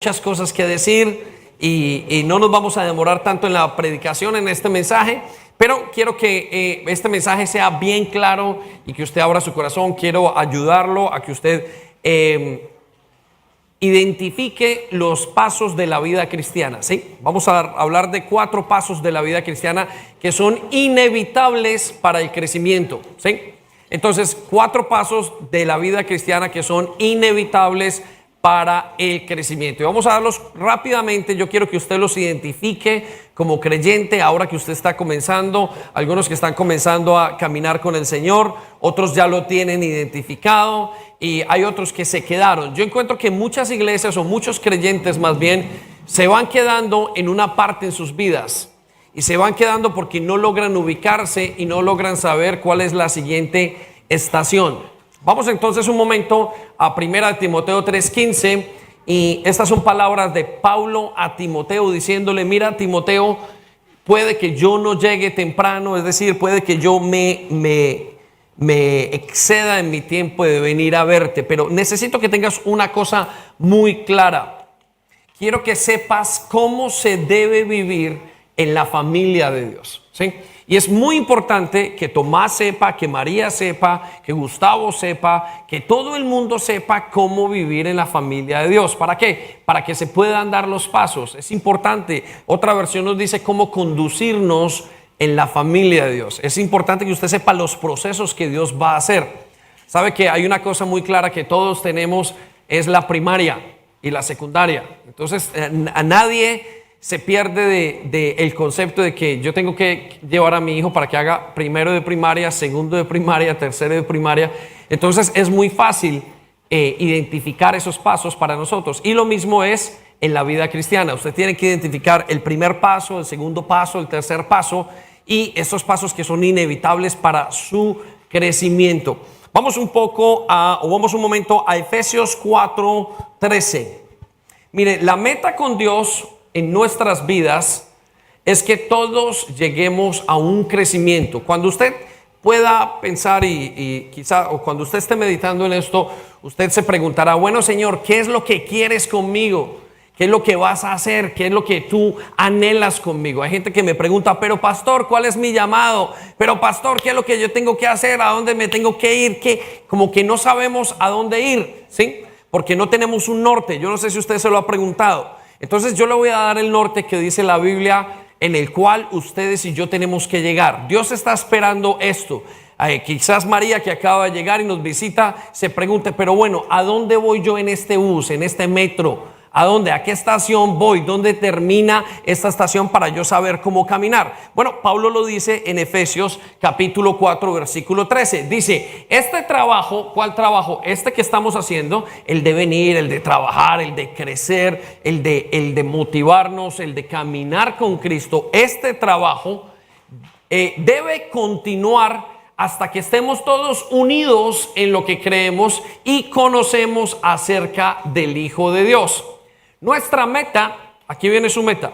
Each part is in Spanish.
muchas cosas que decir y no nos vamos a demorar tanto en la predicación en este mensaje, pero quiero que este mensaje sea bien claro y que usted abra su corazón. Quiero ayudarlo a que usted identifique los pasos de la vida cristiana, ¿sí? Vamos a hablar de 4 pasos de la vida cristiana que son inevitables para el crecimiento, ¿sí? Entonces, 4 pasos de la vida cristiana que son inevitables para el crecimiento. Y vamos a darlos rápidamente. Yo quiero que usted los identifique como creyente, ahora que usted está comenzando. Algunos que están comenzando a caminar con el Señor, otros ya lo tienen identificado y hay otros que se quedaron. Yo encuentro que muchas iglesias o muchos creyentes más bien se van quedando en una parte en sus vidas y se van quedando porque no logran ubicarse y no logran saber cuál es la siguiente estación. Vamos entonces un momento a 1 Timoteo 3:15 y estas son palabras de Pablo a Timoteo diciéndole: mira, Timoteo, puede que yo no llegue temprano, es decir, puede que yo me exceda en mi tiempo de venir a verte, pero necesito que tengas una cosa muy clara. Quiero que sepas cómo se debe vivir en la familia de Dios, ¿sí? Y es muy importante que Tomás sepa, que María sepa, que Gustavo sepa, que todo el mundo sepa cómo vivir en la familia de Dios. ¿Para qué? Para que se puedan dar los pasos. Es importante. Otra versión nos dice cómo conducirnos en la familia de Dios. Es importante que usted sepa los procesos que Dios va a hacer. Sabe que hay una cosa muy clara que todos tenemos, es la primaria y la secundaria. Entonces, a nadie se pierde de el concepto de que yo tengo que llevar a mi hijo para que haga primero de primaria, segundo de primaria, tercero de primaria. Entonces es muy fácil identificar esos pasos para nosotros. Y lo mismo es en la vida cristiana. Usted tiene que identificar el primer paso, el segundo paso, el tercer paso y esos pasos que son inevitables para su crecimiento. Vamos un momento a Efesios 4:13. Mire, la meta con Dios en nuestras vidas es que todos lleguemos a un crecimiento. Cuando usted pueda pensar y quizá, o cuando usted esté meditando en esto, usted se preguntará: bueno, Señor, ¿qué es lo que quieres conmigo? ¿Qué es lo que vas a hacer? ¿Qué es lo que tú anhelas conmigo? Hay gente que me pregunta: pero pastor, ¿cuál es mi llamado? Pero pastor, ¿qué es lo que yo tengo que hacer? ¿A dónde me tengo que ir? Como que no sabemos a dónde ir, ¿sí? Porque no tenemos un norte. Yo no sé si usted se lo ha preguntado. Entonces yo le voy a dar el norte que dice la Biblia, en el cual ustedes y yo tenemos que llegar. Dios está esperando esto. Quizás María, que acaba de llegar y nos visita, se pregunte: pero bueno, ¿a dónde voy yo en este bus, en este metro? ¿A dónde? ¿A qué estación voy? ¿Dónde termina esta estación para yo saber cómo caminar? Bueno, Pablo lo dice en Efesios capítulo 4 versículo 13. Dice: este trabajo, ¿cuál trabajo? Este que estamos haciendo, el de venir, el de trabajar, el de crecer, el de motivarnos, el de caminar con Cristo. Este trabajo debe continuar hasta que estemos todos unidos en lo que creemos y conocemos acerca del Hijo de Dios. Nuestra meta, aquí viene su meta,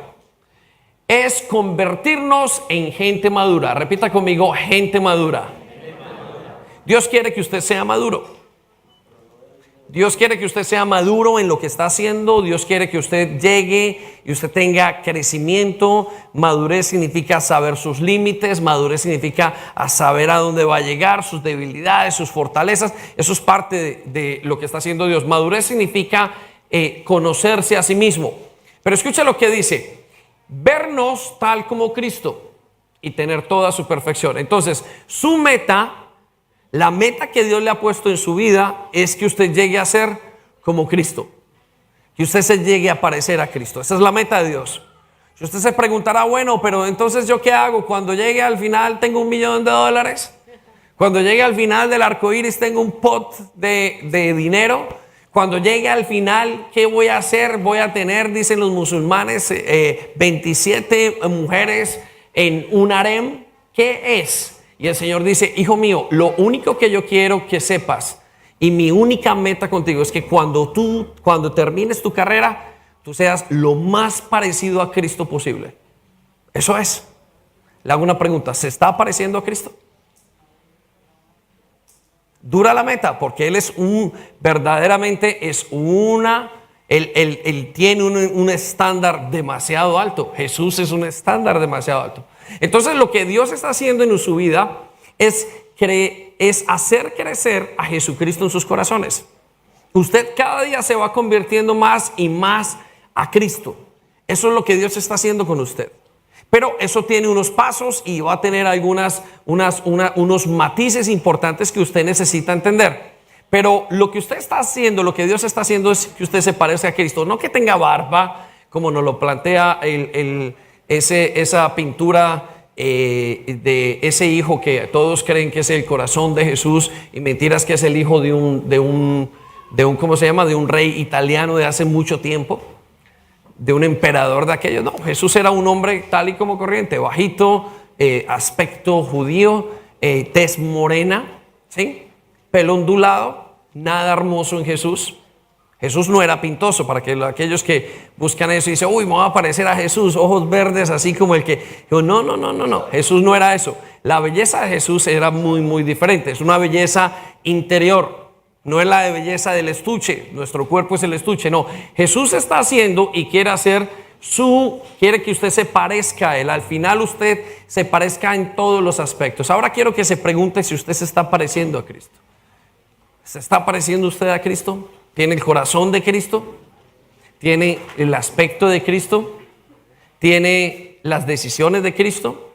es convertirnos en gente madura. Repita conmigo: gente madura. Dios quiere que usted sea maduro. Dios quiere que usted sea maduro en lo que está haciendo. Dios quiere que usted llegue y usted tenga crecimiento. Madurez significa saber sus límites. Madurez significa saber a dónde va a llegar, sus debilidades, sus fortalezas. Eso es parte de lo que está haciendo Dios. Madurez significa conocerse a sí mismo. Pero escucha lo que dice: vernos tal como Cristo y tener toda su perfección. Entonces, su meta, la meta que Dios le ha puesto en su vida, es que usted llegue a ser como Cristo, que usted se llegue a parecer a Cristo. Esa es la meta de Dios. Si usted se preguntará: bueno, pero entonces ¿yo qué hago? Cuando llegue al final tengo $1 millón. Cuando llegue al final del arco iris tengo un pot de dinero. Cuando llegue al final, ¿qué voy a hacer? Voy a tener, dicen los musulmanes, 27 mujeres en un harem. ¿Qué es? Y el Señor dice: hijo mío, lo único que yo quiero que sepas y mi única meta contigo es que cuando termines tu carrera, tú seas lo más parecido a Cristo posible. Eso es. Le hago una pregunta: ¿se está pareciendo a Cristo? Dura la meta, porque Él es verdaderamente es una Él tiene un estándar demasiado alto. Jesús es un estándar demasiado alto. Entonces lo que Dios está haciendo en su vida es hacer crecer a Jesucristo en sus corazones. Usted cada día se va convirtiendo más y más a Cristo. Eso es lo que Dios está haciendo con usted. Pero eso tiene unos pasos y va a tener unos matices importantes que usted necesita entender. Pero lo que usted está haciendo, lo que Dios está haciendo es que usted se parezca a Cristo. No que tenga barba, como nos lo plantea esa pintura de ese hijo que todos creen que es el corazón de Jesús y mentiras que es el hijo de un ¿cómo se llama? De un rey italiano de hace mucho tiempo, de un emperador de aquellos. No, Jesús era un hombre tal y como corriente, bajito, aspecto judío, tez morena, ¿sí? Pelo ondulado, nada hermoso en Jesús. Jesús no era pintoso, para que aquellos que buscan eso y dicen, uy, me va a parecer a Jesús, ojos verdes, así como el que... No, Jesús no era eso. La belleza de Jesús era muy, muy diferente. Es una belleza interior. No es la de belleza del estuche, nuestro cuerpo es el estuche, no. Jesús está haciendo y quiere que usted se parezca a Él. Al final usted se parezca en todos los aspectos. Ahora quiero que se pregunte si usted se está pareciendo a Cristo. ¿Se está pareciendo usted a Cristo? ¿Tiene el corazón de Cristo? ¿Tiene el aspecto de Cristo? ¿Tiene las decisiones de Cristo?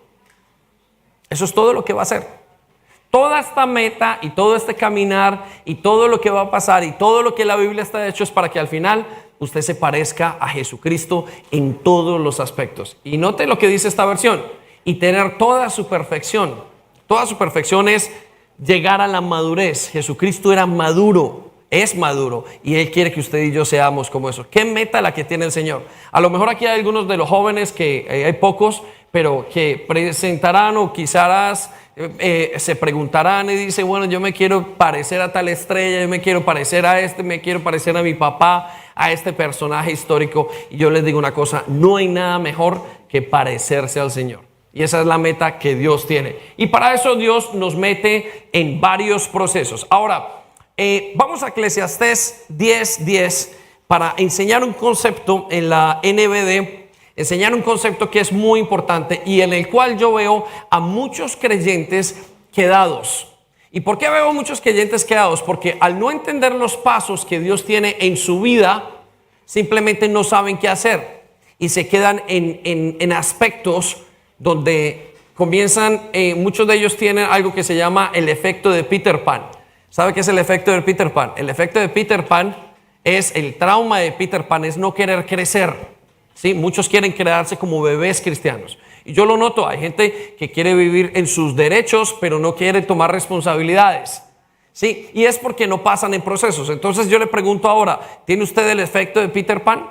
Eso es todo lo que va a hacer. Toda esta meta y todo este caminar y todo lo que va a pasar y todo lo que la Biblia está hecho es para que al final usted se parezca a Jesucristo en todos los aspectos. Y note lo que dice esta versión: y tener toda su perfección. Toda su perfección es llegar a la madurez. Jesucristo era maduro, es maduro, y Él quiere que usted y yo seamos como eso. ¿Qué meta la que tiene el Señor? A lo mejor aquí hay algunos de los jóvenes que hay pocos, pero que presentarán o quizás se preguntarán y dicen, bueno, yo me quiero parecer a tal estrella, yo me quiero parecer a me quiero parecer a mi papá, a este personaje histórico. Y yo les digo una cosa, no hay nada mejor que parecerse al Señor. Y esa es la meta que Dios tiene. Y para eso Dios nos mete en varios procesos. Ahora, vamos a Eclesiastés 10:10 para enseñar un concepto en la NBD. Enseñar un concepto que es muy importante y en el cual yo veo a muchos creyentes quedados. ¿Y por qué veo muchos creyentes quedados? Porque al no entender los pasos que Dios tiene en su vida, simplemente no saben qué hacer y se quedan en aspectos donde comienzan, muchos de ellos tienen algo que se llama el efecto de Peter Pan. ¿Sabe qué es el efecto de Peter Pan? El efecto de Peter Pan es el trauma de Peter Pan, es no querer crecer. ¿Sí? Muchos quieren quedarse como bebés cristianos. Y yo lo noto, hay gente que quiere vivir en sus derechos, pero no quiere tomar responsabilidades. ¿Sí? Y es porque no pasan en procesos. Entonces yo le pregunto ahora, ¿tiene usted el efecto de Peter Pan?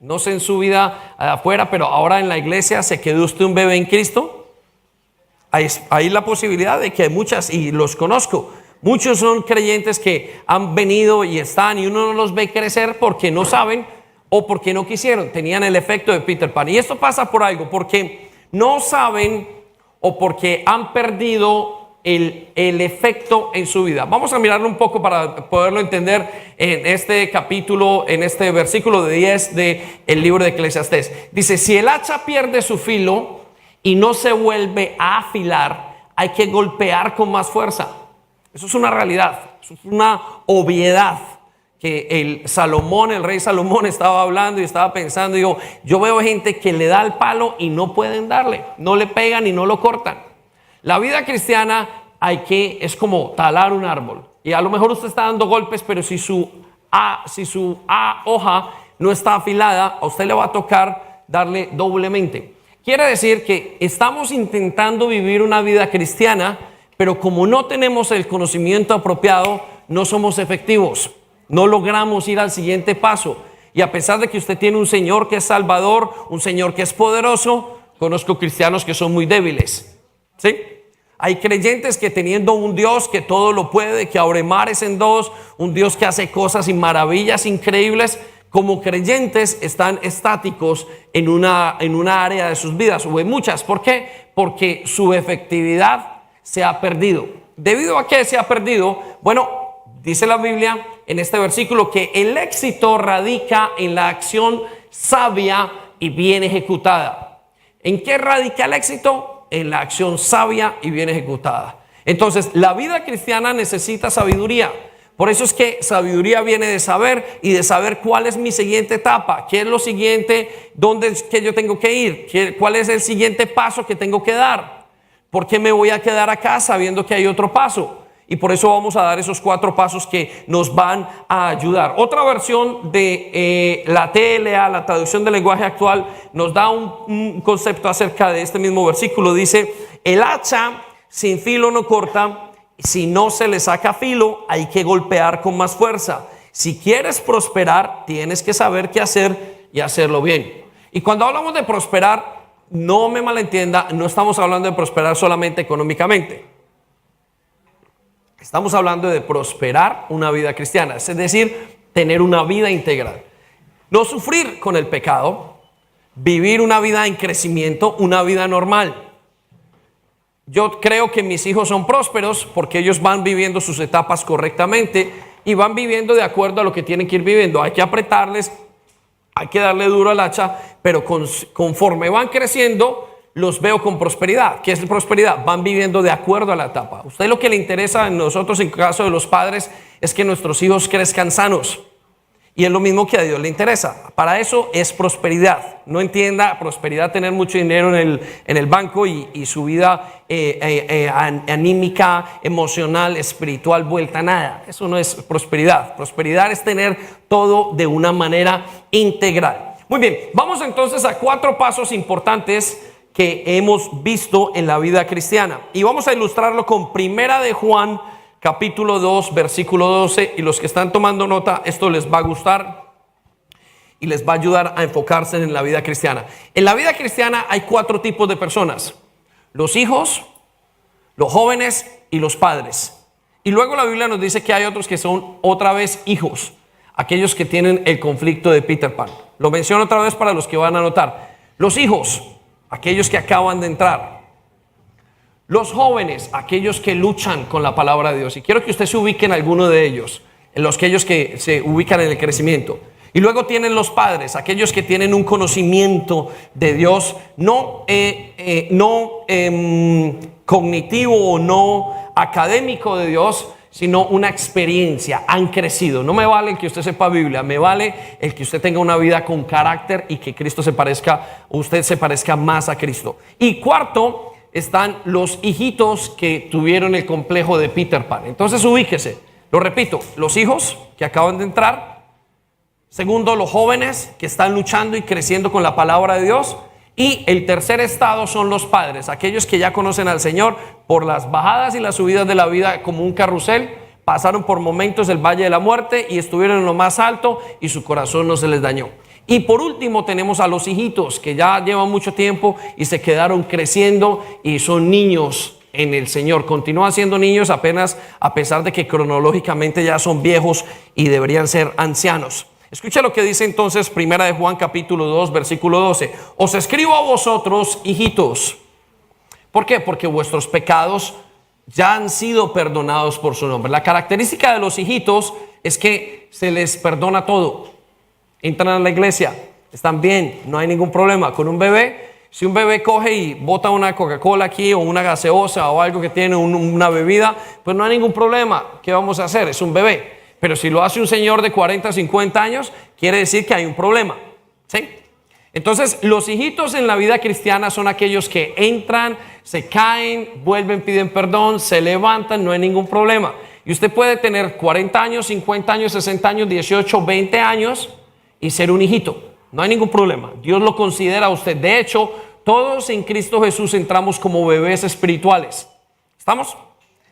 No sé en su vida afuera, pero ahora en la iglesia, ¿se quedó usted un bebé en Cristo? Hay la posibilidad de que muchas, y los conozco, muchos son creyentes que han venido y están, y uno no los ve crecer porque no saben, o porque no quisieron, tenían el efecto de Peter Pan. Y esto pasa por algo, porque no saben o porque han perdido el efecto en su vida. Vamos a mirarlo un poco para poderlo entender en este capítulo, en este versículo de 10 del libro de Eclesiastés. Dice, si el hacha pierde su filo y no se vuelve a afilar, hay que golpear con más fuerza. Eso es una realidad, eso es una obviedad. Que el rey Salomón estaba hablando y estaba pensando, digo, yo veo gente que le da el palo y no pueden darle, no le pegan y no lo cortan. La vida cristiana es como talar un árbol. Y a lo mejor usted está dando golpes, pero si su hoja no está afilada, a usted le va a tocar darle doblemente. Quiere decir que estamos intentando vivir una vida cristiana, pero como no tenemos el conocimiento apropiado, no somos efectivos. No logramos ir al siguiente paso. Y a pesar de que usted tiene un Señor que es Salvador, un Señor que es poderoso, conozco cristianos que son muy débiles. ¿Sí? Hay creyentes que teniendo un Dios que todo lo puede, que abre mares en dos, un Dios que hace cosas y maravillas increíbles, como creyentes están estáticos en una área de sus vidas, o en muchas. ¿Por qué? Porque su efectividad se ha perdido. ¿Debido a qué se ha perdido? Bueno, dice la Biblia en este versículo que el éxito radica en la acción sabia y bien ejecutada. ¿En qué radica el éxito? En la acción sabia y bien ejecutada. Entonces, la vida cristiana necesita sabiduría. Por eso es que sabiduría viene de saber y de saber cuál es mi siguiente etapa, qué es lo siguiente, dónde es que yo tengo que ir, cuál es el siguiente paso que tengo que dar. ¿Por qué me voy a quedar acá sabiendo que hay otro paso? Y por eso vamos a dar esos 4 pasos que nos van a ayudar. Otra versión de la TLA, la traducción del lenguaje actual, nos da un concepto acerca de este mismo versículo. Dice, el hacha sin filo no corta. Si no se le saca filo, hay que golpear con más fuerza. Si quieres prosperar, tienes que saber qué hacer y hacerlo bien. Y cuando hablamos de prosperar, no me malentienda, no estamos hablando de prosperar solamente económicamente. Estamos hablando de prosperar una vida cristiana, es decir, tener una vida integral. No sufrir con el pecado, vivir una vida en crecimiento, una vida normal. Yo creo que mis hijos son prósperos porque ellos van viviendo sus etapas correctamente y van viviendo de acuerdo a lo que tienen que ir viviendo. Hay que apretarles, hay que darle duro al hacha, pero conforme van creciendo, los veo con prosperidad. ¿Qué es la prosperidad? Van viviendo de acuerdo a la etapa. Usted lo que le interesa a nosotros en caso de los padres es que nuestros hijos crezcan sanos. Y es lo mismo que a Dios le interesa. Para eso es prosperidad. No entienda prosperidad tener mucho dinero en el banco y su vida anímica, emocional, espiritual vuelta a nada. Eso no es prosperidad. Prosperidad es tener todo de una manera integral. Muy bien, vamos entonces a 4 pasos importantes que hemos visto en la vida cristiana. Y vamos a ilustrarlo con Primera de Juan, capítulo 2, versículo 12, y los que están tomando nota, esto les va a gustar y les va a ayudar a enfocarse en la vida cristiana. En la vida cristiana hay 4 tipos de personas: los hijos, los jóvenes y los padres. Y luego la Biblia nos dice que hay otros que son otra vez hijos, aquellos que tienen el conflicto de Peter Pan. Lo menciono otra vez para los que van a notar. Los hijos, aquellos que acaban de entrar. Los jóvenes, aquellos que luchan con la palabra de Dios. Y quiero que usted se ubique en alguno de ellos, aquellos que se ubican en el crecimiento. Y luego tienen los padres, aquellos que tienen un conocimiento de Dios, no cognitivo o no académico de Dios, sino una experiencia, han crecido. No me vale el que usted sepa Biblia, me vale el que usted tenga una vida con carácter y que usted se parezca más a Cristo. Y cuarto, están los hijitos que tuvieron el complejo de Peter Pan. Entonces ubíquese, lo repito, los hijos que acaban de entrar. Segundo, los jóvenes que están luchando y creciendo con la palabra de Dios. Y el tercer estado son los padres, aquellos que ya conocen al Señor por las bajadas y las subidas de la vida como un carrusel. Pasaron por momentos del valle de la muerte y estuvieron en lo más alto y su corazón no se les dañó. Y por último tenemos a los hijitos que ya llevan mucho tiempo y se quedaron creciendo y son niños en el Señor. Continúan siendo niños apenas, a pesar de que cronológicamente ya son viejos y deberían ser ancianos. Escucha lo que dice entonces Primera de Juan capítulo 2 versículo 12. Os escribo a vosotros, hijitos. ¿Por qué? Porque vuestros pecados ya han sido perdonados por su nombre. La característica de los hijitos es que se les perdona todo. Entran a la iglesia, están bien, no hay ningún problema. Con un bebé, si un bebé coge y bota una Coca-Cola aquí o una gaseosa o algo que tiene una bebida, pues no hay ningún problema. ¿Qué vamos a hacer? Es un bebé. Pero si lo hace un señor de 40, 50 años, quiere decir que hay un problema. ¿Sí? Entonces, los hijitos en la vida cristiana son aquellos que entran, se caen, vuelven, piden perdón, se levantan, no hay ningún problema. Y usted puede tener 40 años, 50 años, 60 años, 18, 20 años y ser un hijito. No hay ningún problema. Dios lo considera a usted. De hecho, todos en Cristo Jesús entramos como bebés espirituales. ¿Estamos?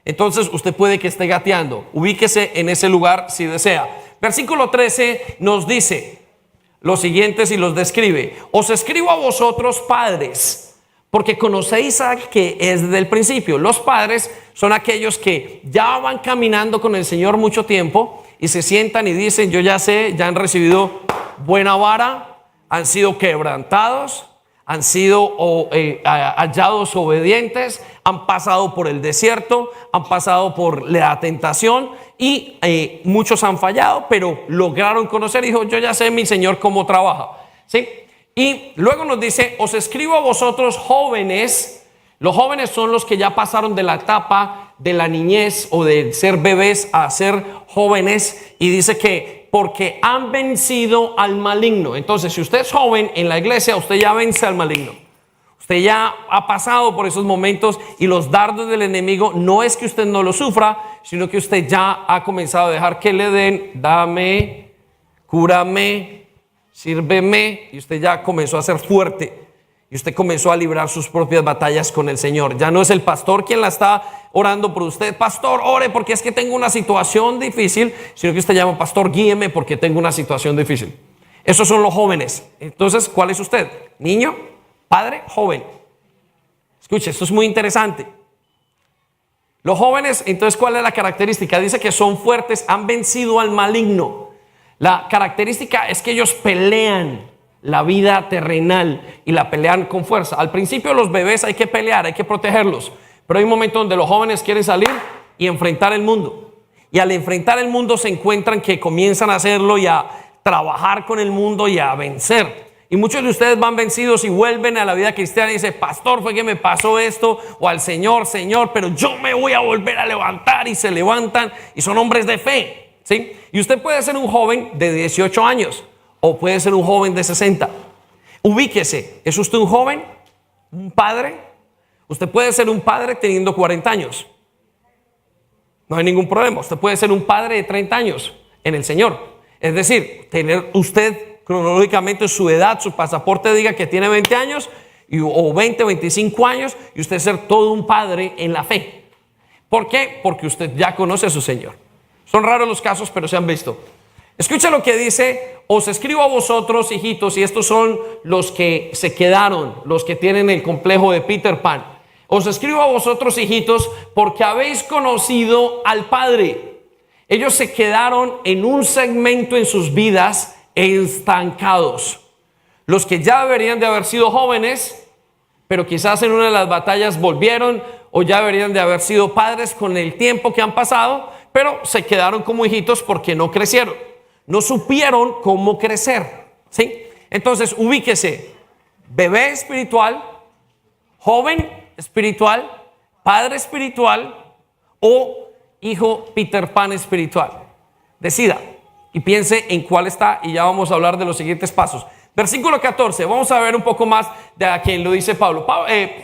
Entonces usted puede que esté gateando. Ubíquese en ese lugar si desea. Versículo 13 nos dice los siguientes y los describe. Os escribo a vosotros, padres, porque conocéis a que es desde el principio. Los padres son aquellos que ya van caminando con el Señor mucho tiempo y se sientan y dicen: yo ya sé, ya han recibido buena vara, han sido quebrantados, han sido hallados obedientes, han pasado por el desierto, han pasado por la tentación y muchos han fallado, pero lograron conocer. Dijo, yo ya sé mi Señor cómo trabaja, ¿sí? Y luego nos dice, os escribo a vosotros jóvenes. Los jóvenes son los que ya pasaron de la etapa de la niñez o de ser bebés a ser jóvenes, y dice que porque han vencido al maligno. Entonces, si usted es joven en la iglesia, usted ya vence al maligno. Usted ya ha pasado por esos momentos, y los dardos del enemigo no es que usted no lo sufra, sino que usted ya ha comenzado a dejar que le den, dame, cúrame, sírveme, y usted ya comenzó a ser fuerte. Y usted comenzó a librar sus propias batallas con el Señor. Ya no es el pastor quien la está orando por usted. Pastor, ore porque es que tengo una situación difícil. Sino que usted llama, pastor, guíeme porque tengo una situación difícil. Esos son los jóvenes. Entonces, ¿cuál es usted? ¿Niño? ¿Padre? ¿Joven? Escuche, esto es muy interesante. Los jóvenes, entonces, ¿cuál es la característica? Dice que son fuertes, han vencido al maligno. La característica es que ellos pelean la vida terrenal y la pelean con fuerza. Al principio los bebés hay que pelear, hay que protegerlos, pero hay un momento donde los jóvenes quieren salir y enfrentar el mundo, y al enfrentar el mundo se encuentran que comienzan a hacerlo y a trabajar con el mundo y a vencer. Y muchos de ustedes van vencidos y vuelven a la vida cristiana y dicen, pastor, fue que me pasó esto, o al Señor, pero yo me voy a volver a levantar, y se levantan y son hombres de fe, ¿sí? Y usted puede ser un joven de 18 años o puede ser un joven de 60. Ubíquese, ¿es usted un joven? ¿Un padre? Usted puede ser un padre teniendo 40 años. No hay ningún problema. Usted puede ser un padre de 30 años en el Señor. Es decir, tener usted cronológicamente su edad, su pasaporte diga que tiene 20 años o 20, 25 años, y usted ser todo un padre en la fe. ¿Por qué? Porque usted ya conoce a su Señor. Son raros los casos, pero se han visto. Escucha lo que dice, os escribo a vosotros, hijitos, y estos son los que se quedaron, los que tienen el complejo de Peter Pan. Os escribo a vosotros, hijitos, porque habéis conocido al Padre. Ellos se quedaron en un segmento en sus vidas estancados. Los que ya deberían de haber sido jóvenes, pero quizás en una de las batallas volvieron, o ya deberían de haber sido padres con el tiempo que han pasado, pero se quedaron como hijitos porque no crecieron. No supieron cómo crecer, ¿sí? Entonces, ubíquese, bebé espiritual, joven espiritual, padre espiritual o hijo Peter Pan espiritual. Decida y piense en cuál está, y ya vamos a hablar de los siguientes pasos. Versículo 14, vamos a ver un poco más de a quien lo dice Pablo.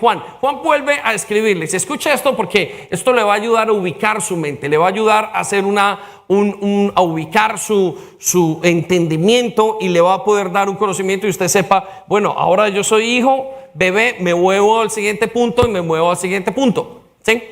Juan vuelve a escribirles. Escucha esto porque esto le va a ayudar a ubicar su mente, le va a ayudar a hacer a ubicar su entendimiento, y le va a poder dar un conocimiento, y usted sepa, bueno, ahora yo soy hijo, bebé, me muevo al siguiente punto y me muevo al siguiente punto, ¿sí?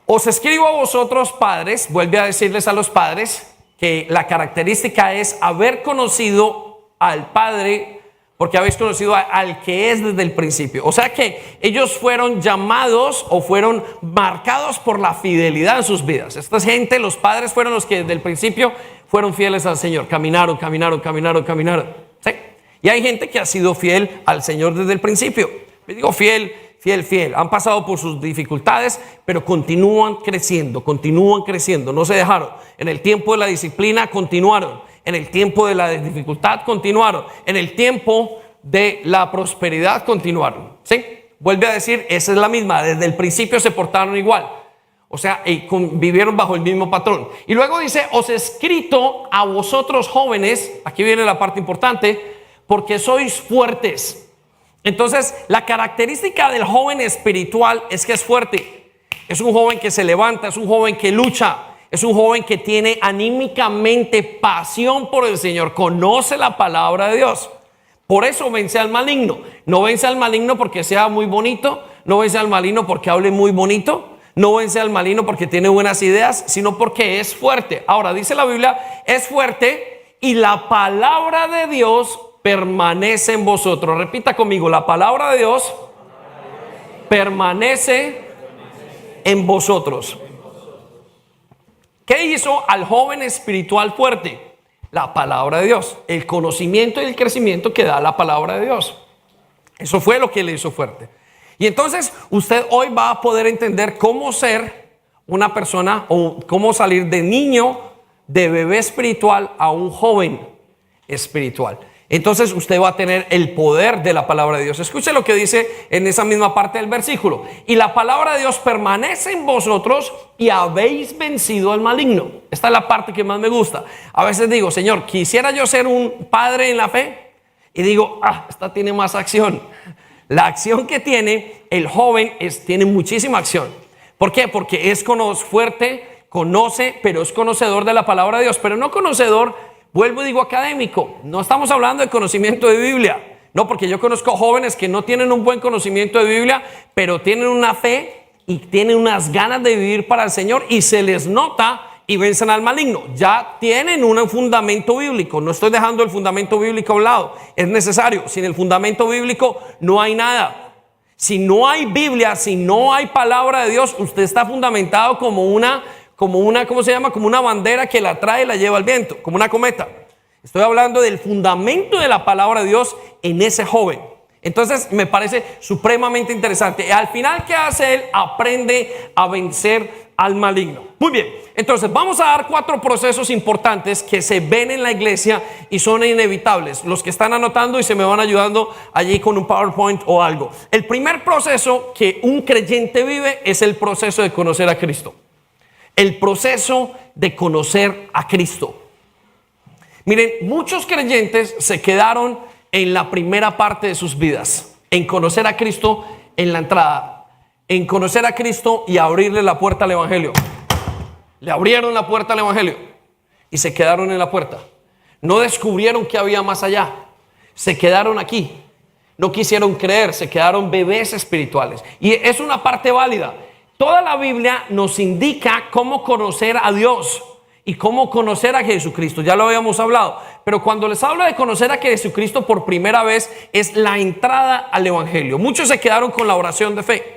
Os escribo a vosotros, padres, vuelve a decirles a los padres que la característica es haber conocido al Padre, porque habéis conocido al que es desde el principio. O sea que ellos fueron llamados o fueron marcados por la fidelidad en sus vidas. Esta gente, los padres, fueron los que desde el principio fueron fieles al Señor. Caminaron. ¿Sí? Y hay gente que ha sido fiel al Señor desde el principio. Me digo fiel. Han pasado por sus dificultades, pero continúan creciendo, no se dejaron. En el tiempo de la disciplina continuaron, en el tiempo de la dificultad continuaron, en el tiempo de la prosperidad continuaron, ¿sí? Vuelve a decir, esa es la misma, desde el principio se portaron igual, o sea, vivieron bajo el mismo patrón. Y luego dice, os he escrito a vosotros jóvenes, aquí viene la parte importante, porque sois fuertes. Entonces, la característica del joven espiritual es que es fuerte. Es un joven que se levanta, es un joven que lucha, es un joven que tiene anímicamente pasión por el Señor, conoce la palabra de Dios. Por eso vence al maligno. No vence al maligno porque sea muy bonito, no vence al maligno porque hable muy bonito, no vence al maligno porque tiene buenas ideas, sino porque es fuerte. Ahora, dice la Biblia, es fuerte, y la palabra de Dios permanece en vosotros. Repita conmigo, la palabra de Dios permanece en vosotros. ¿Qué hizo al joven espiritual fuerte? La palabra de Dios, el conocimiento y el crecimiento que da la palabra de Dios. Eso fue lo que le hizo fuerte. Y entonces usted hoy va a poder entender cómo ser una persona o cómo salir de niño, de bebé espiritual a un joven espiritual. Entonces usted va a tener el poder de la palabra de Dios. Escuche lo que dice en esa misma parte del versículo. Y la palabra de Dios permanece en vosotros y habéis vencido al maligno. Esta es la parte que más me gusta. A veces digo, Señor, quisiera yo ser un padre en la fe. Y digo, esta tiene más acción. La acción que tiene el joven tiene muchísima acción. ¿Por qué? Porque es fuerte, conoce, pero es conocedor de la palabra de Dios. Pero no conocedor, vuelvo y digo académico. No estamos hablando de conocimiento de Biblia. No, porque yo conozco jóvenes que no tienen un buen conocimiento de Biblia, pero tienen una fe y tienen unas ganas de vivir para el Señor y se les nota y vencen al maligno. Ya tienen un fundamento bíblico. No estoy dejando el fundamento bíblico a un lado. Es necesario. Sin el fundamento bíblico no hay nada. Si no hay Biblia, si no hay palabra de Dios, usted está fundamentado como una, ¿cómo se llama? Como una bandera que la trae y la lleva al viento, como una cometa. Estoy hablando del fundamento de la palabra de Dios en ese joven. Entonces me parece supremamente interesante. Al final, ¿qué hace él? Aprende a vencer al maligno. Muy bien, entonces vamos a dar 4 procesos importantes que se ven en la iglesia y son inevitables. Los que están anotando y se me van ayudando allí con un PowerPoint o algo. El primer proceso que un creyente vive es el proceso de conocer a Cristo. El proceso de conocer a Cristo. Miren, muchos creyentes se quedaron en la primera parte de sus vidas, en conocer a Cristo en la entrada, en conocer a Cristo y abrirle la puerta al evangelio. Le abrieron la puerta al evangelio y se quedaron en la puerta. No descubrieron que había más allá. Se quedaron aquí. No quisieron creer, se quedaron bebés espirituales. Y es una parte válida. Toda la Biblia nos indica cómo conocer a Dios y cómo conocer a Jesucristo. Ya lo habíamos hablado. Pero cuando les hablo de conocer a Jesucristo por primera vez, es la entrada al evangelio. Muchos se quedaron con la oración de fe.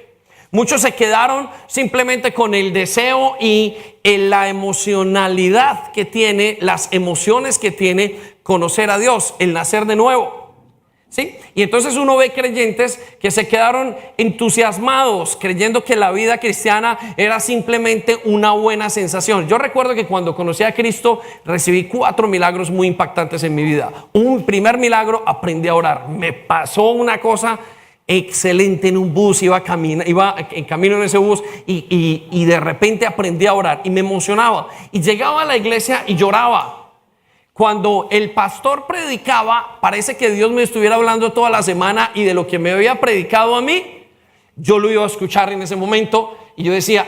Muchos se quedaron simplemente con el deseo y la emocionalidad que tiene, las emociones que tiene conocer a Dios, el nacer de nuevo. ¿Sí? Y entonces uno ve creyentes que se quedaron entusiasmados creyendo que la vida cristiana era simplemente una buena sensación. Yo recuerdo que cuando conocí a Cristo recibí 4 milagros muy impactantes en mi vida. Un primer milagro, aprendí a orar. Me pasó una cosa excelente en un bus, iba en camino en ese bus y de repente aprendí a orar y me emocionaba. Y llegaba a la iglesia y lloraba. Cuando el pastor predicaba, parece que Dios me estuviera hablando toda la semana y de lo que me había predicado a mí, yo lo iba a escuchar en ese momento y yo decía,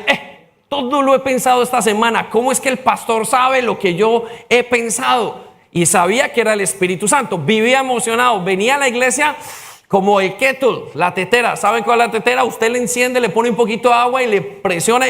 todo lo he pensado esta semana. ¿Cómo es que el pastor sabe lo que yo he pensado? Y sabía que era el Espíritu Santo. Vivía emocionado, venía a la iglesia como el kettle, la tetera. ¿Saben cuál es la tetera? Usted le enciende, le pone un poquito de agua y le presiona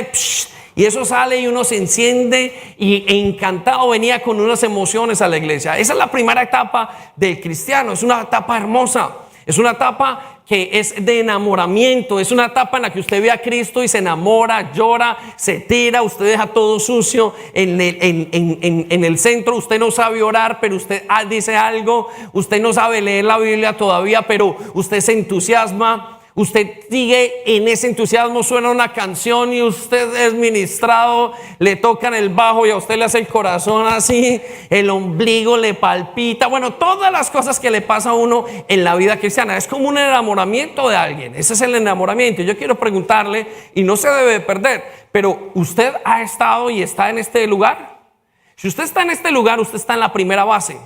y eso sale y uno se enciende y encantado venía con unas emociones a la iglesia. Esa es la primera etapa del cristiano. Es una etapa hermosa. Es una etapa que es de enamoramiento. Es una etapa en la que usted ve a Cristo y se enamora, llora, se tira. Usted deja todo sucio en el centro. Usted no sabe orar, pero usted dice algo. Usted no sabe leer la Biblia todavía, pero usted se entusiasma. Usted sigue en ese entusiasmo, suena una canción y usted es ministrado, le tocan el bajo y a usted le hace el corazón así, el ombligo le palpita. Bueno, todas las cosas que le pasa a uno en la vida cristiana. Es como un enamoramiento de alguien. Ese es el enamoramiento. Yo quiero preguntarle, y no se debe perder, pero ¿usted ha estado y está en este lugar? Si usted está en este lugar, usted está en la primera base.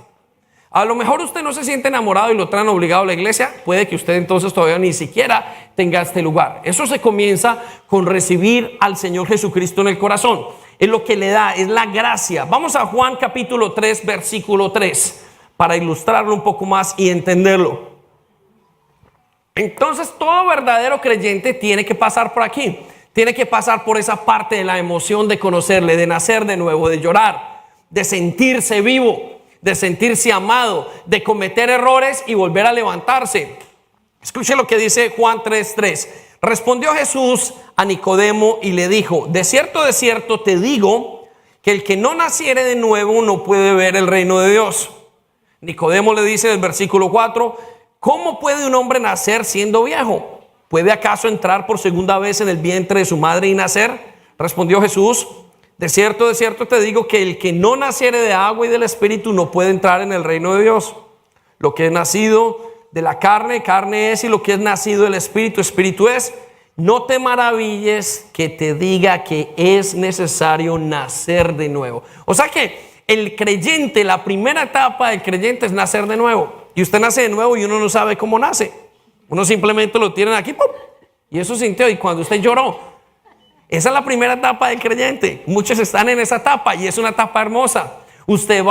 A lo mejor usted no se siente enamorado y lo traen obligado a la iglesia. Puede que usted entonces todavía ni siquiera tenga este lugar. Eso se comienza con recibir al Señor Jesucristo en el corazón. Es lo que le da, es la gracia. Vamos a Juan capítulo 3, versículo 3, para ilustrarlo un poco más y entenderlo. Entonces todo verdadero creyente tiene que pasar por aquí. Tiene que pasar por esa parte de la emoción de conocerle, de nacer de nuevo, de llorar, de sentirse vivo, de sentirse amado, de cometer errores y volver a levantarse. Escuche lo que dice Juan 3:3. Respondió Jesús a Nicodemo y le dijo: de cierto te digo que el que no naciere de nuevo no puede ver el reino de Dios. Nicodemo le dice en el versículo 4: ¿cómo puede un hombre nacer siendo viejo? ¿Puede acaso entrar por segunda vez en el vientre de su madre y nacer? Respondió Jesús: de cierto te digo que el que no naciere de agua y del Espíritu no puede entrar en el reino de Dios. Lo que es nacido de la carne, carne es, y lo que es nacido del Espíritu, Espíritu es. No te maravilles que te diga que es necesario nacer de nuevo. O sea que el creyente, la primera etapa del creyente es nacer de nuevo. Y usted nace de nuevo y uno no sabe cómo nace. Uno simplemente lo tiene aquí, ¡pum!, y eso sintió. Y cuando usted lloró, esa es la primera etapa del creyente. Muchos están en esa etapa y es una etapa hermosa. Usted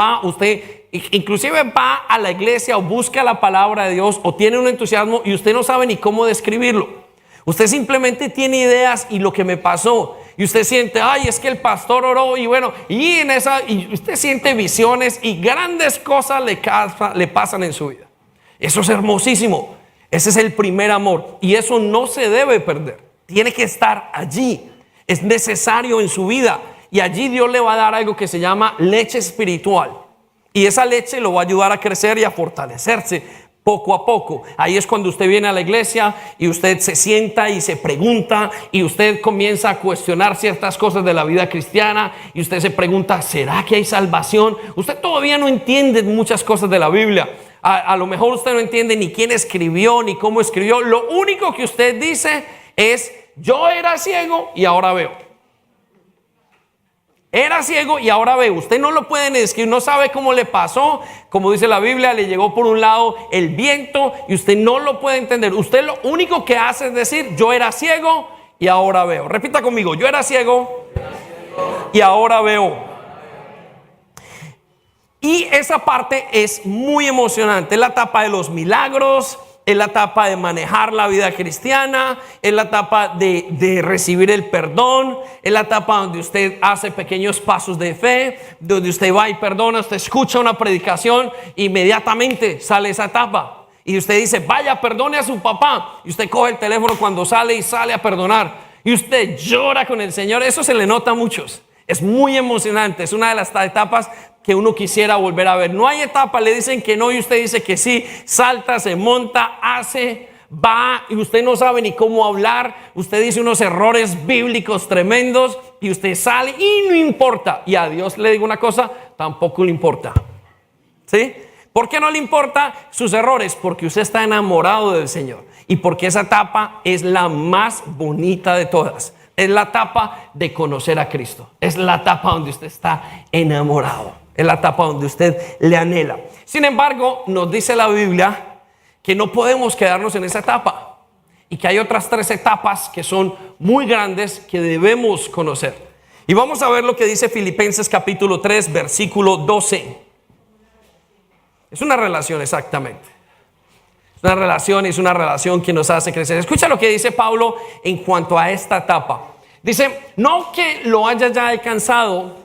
inclusive va a la iglesia o busca la palabra de Dios o tiene un entusiasmo y usted no sabe ni cómo describirlo. Usted simplemente tiene ideas y lo que me pasó. Y usted siente, ay, es que el pastor oró y bueno, y usted siente visiones y grandes cosas le pasan en su vida. Eso es hermosísimo. Ese es el primer amor y eso no se debe perder. Tiene que estar allí. Es necesario en su vida y allí Dios le va a dar algo que se llama leche espiritual. Y esa leche lo va a ayudar a crecer y a fortalecerse poco a poco. Ahí es cuando usted viene a la iglesia y usted se sienta y se pregunta y usted comienza a cuestionar ciertas cosas de la vida cristiana y usted se pregunta, ¿será que hay salvación? Usted todavía no entiende muchas cosas de la Biblia. A lo mejor usted no entiende ni quién escribió ni cómo escribió. Lo único que usted dice es: yo era ciego y ahora veo. Era ciego y ahora veo. Usted no lo puede describir, no sabe cómo le pasó. Como dice la Biblia, le llegó por un lado el viento y usted no lo puede entender. Usted lo único que hace es decir: yo era ciego y ahora veo. Repita conmigo: yo era ciego y ahora veo. Y esa parte es muy emocionante. Es la etapa de los milagros, es la etapa de manejar la vida cristiana, es la etapa de recibir el perdón, es la etapa donde usted hace pequeños pasos de fe, donde usted va y perdona, usted escucha una predicación, inmediatamente sale esa etapa. Y usted dice: vaya, perdone a su papá. Y usted coge el teléfono cuando sale y sale a perdonar. Y usted llora con el Señor. Eso se le nota a muchos. Es muy emocionante. Es una de las etapas que uno quisiera volver a ver. No hay etapa, le dicen que no y usted dice que sí. Salta, se monta, hace, va y usted no sabe ni cómo hablar. Usted dice unos errores bíblicos tremendos y usted sale y no importa. Y a Dios le digo una cosa, tampoco le importa. ¿Sí? ¿Por qué no le importa sus errores? Porque usted está enamorado del Señor y porque esa etapa es la más bonita de todas. Es la etapa de conocer a Cristo. Es la etapa donde usted está enamorado. Es la etapa donde usted le anhela. Sin embargo, nos dice la Biblia que no podemos quedarnos en esa etapa y que hay otras 3 etapas que son muy grandes que debemos conocer. Y vamos a ver lo que dice Filipenses capítulo 3, versículo 12. Es una relación exactamente. Es una relación que nos hace crecer. Escucha lo que dice Pablo en cuanto a esta etapa. Dice: no que lo haya ya alcanzado,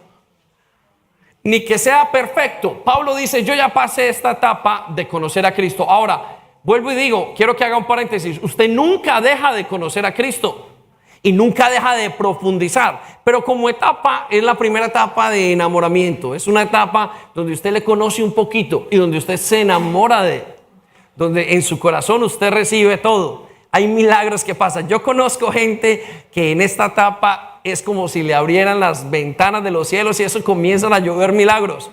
ni que sea perfecto. Pablo dice: yo ya pasé esta etapa de conocer a Cristo. Ahora, vuelvo y digo, quiero que haga un paréntesis. Usted nunca deja de conocer a Cristo y nunca deja de profundizar. Pero como etapa, es la primera etapa de enamoramiento. Es una etapa donde usted le conoce un poquito y donde usted se enamora de él. Donde en su corazón usted recibe todo. Hay milagros que pasan. Yo conozco gente que en esta etapa es como si le abrieran las ventanas de los cielos y eso comienzan a llover milagros.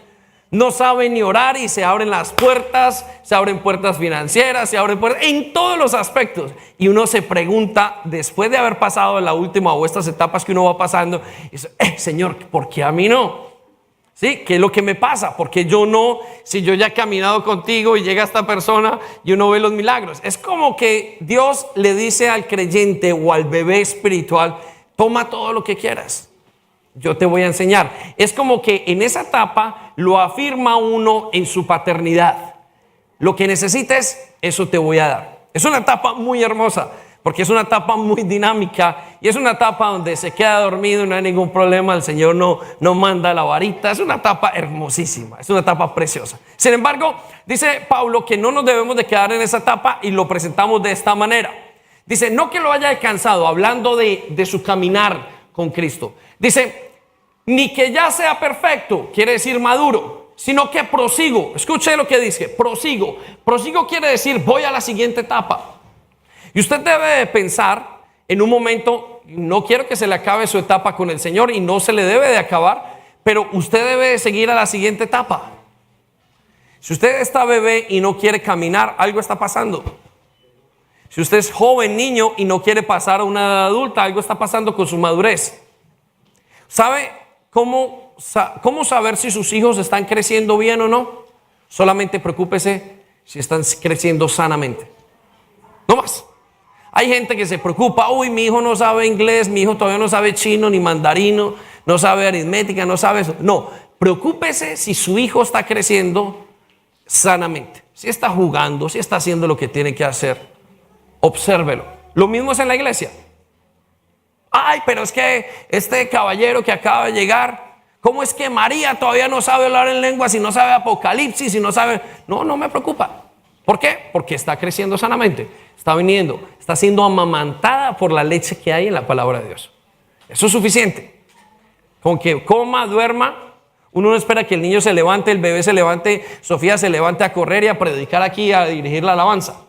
No saben ni orar y se abren las puertas, se abren puertas financieras, se abren puertas en todos los aspectos. Y uno se pregunta, después de haber pasado la última o estas etapas que uno va pasando, dice: Señor, ¿por qué a mí no? ¿Sí? ¿Qué es lo que me pasa? Porque yo no, si yo ya he caminado contigo y llega esta persona y uno ve los milagros. Es como que Dios le dice al creyente o al bebé espiritual: toma todo lo que quieras, yo te voy a enseñar. Es como que en esa etapa lo afirma uno en su paternidad. Lo que necesites, eso te voy a dar. Es una etapa muy hermosa. Porque es una etapa muy dinámica y es una etapa donde se queda dormido y no hay ningún problema. El Señor no manda la varita. Es una etapa hermosísima, es una etapa preciosa. Sin embargo, dice Pablo que no nos debemos de quedar en esa etapa y lo presentamos de esta manera. Dice: no que lo haya alcanzado, hablando de su caminar con Cristo. Dice: ni que ya sea perfecto, quiere decir maduro, sino que prosigo. Escuche lo que dice: prosigo. Prosigo quiere decir voy a la siguiente etapa. Y usted debe pensar en un momento, no quiero que se le acabe su etapa con el Señor y no se le debe de acabar, pero usted debe de seguir a la siguiente etapa. Si usted está bebé y no quiere caminar, algo está pasando. Si usted es joven, niño y no quiere pasar a una edad adulta, algo está pasando con su madurez. ¿Sabe cómo saber si sus hijos están creciendo bien o no? Solamente preocúpese si están creciendo sanamente. No más. Hay gente que se preocupa, uy, mi hijo no sabe inglés, mi hijo todavía no sabe chino ni mandarino, no sabe aritmética, no sabe eso. No, preocúpese si su hijo está creciendo sanamente, si está jugando, si está haciendo lo que tiene que hacer. Obsérvelo. Lo mismo es en la iglesia. Ay, pero es que este caballero que acaba de llegar, ¿cómo es que María todavía no sabe hablar en lengua, si no sabe Apocalipsis, si no sabe? No me preocupa. ¿Por qué? Porque está creciendo sanamente, está viniendo, está siendo amamantada por la leche que hay en la palabra de Dios. Eso es suficiente. Con que coma, duerma. Uno no espera que el niño se levante, el bebé se levante, Sofía se levante a correr y a predicar aquí, a dirigir la alabanza.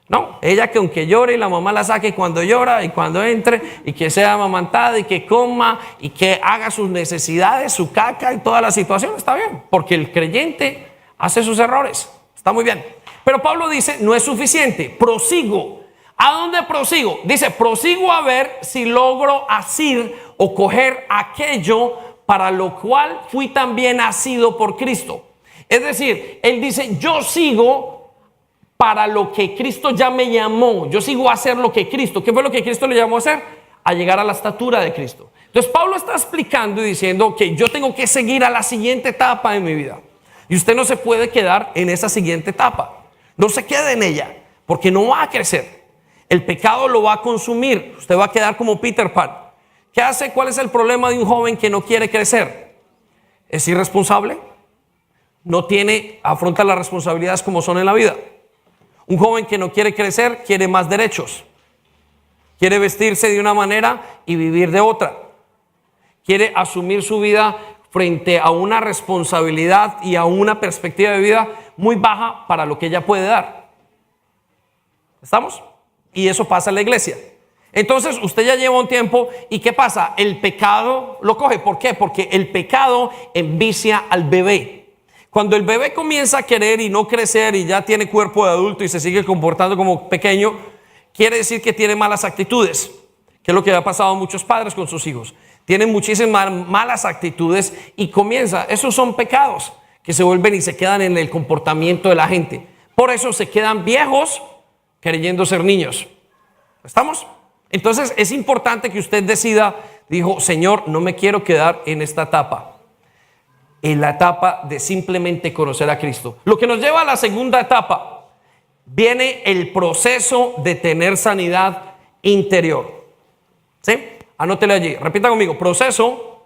No, ella que aunque llore y la mamá la saque cuando llora y cuando entre, y que sea amamantada y que coma y que haga sus necesidades, su caca y toda la situación, está bien, porque el creyente hace sus errores, está muy bien. Pero Pablo dice, no es suficiente, prosigo. ¿A dónde prosigo? Dice, prosigo a ver si logro asir o coger aquello para lo cual fui también nacido por Cristo. Es decir, él dice, yo sigo para lo que Cristo ya me llamó. Yo sigo a hacer lo que Cristo. ¿Qué fue lo que Cristo le llamó a hacer? A llegar a la estatura de Cristo. Entonces Pablo está explicando y diciendo que yo tengo que seguir a la siguiente etapa de mi vida. Y usted no se puede quedar en esa siguiente etapa. No se quede en ella, porque no va a crecer. El pecado lo va a consumir. Usted va a quedar como Peter Pan. ¿Qué hace? ¿Cuál es el problema de un joven que no quiere crecer? ¿Es irresponsable? No afronta las responsabilidades como son en la vida. Un joven que no quiere crecer quiere más derechos. Quiere vestirse de una manera y vivir de otra. Quiere asumir su vida frente a una responsabilidad y a una perspectiva de vida muy baja para lo que ella puede dar. ¿Estamos? Y eso pasa en la iglesia. Entonces usted ya lleva un tiempo y ¿qué pasa? El pecado lo coge. ¿Por qué? Porque el pecado envicia al bebé. Cuando el bebé comienza a querer y no crecer y ya tiene cuerpo de adulto y se sigue comportando como pequeño, quiere decir que tiene malas actitudes, que es lo que ha pasado a muchos padres con sus hijos. Tienen muchísimas malas actitudes y esos son pecados que se vuelven y se quedan en el comportamiento de la gente. Por eso se quedan viejos creyendo ser niños. ¿Estamos? Entonces es importante que usted decida, dijo, Señor, no me quiero quedar en esta etapa, en la etapa de simplemente conocer a Cristo. Lo que nos lleva a la segunda etapa, viene el proceso de tener sanidad interior. ¿Sí? Anótele allí, repita conmigo, proceso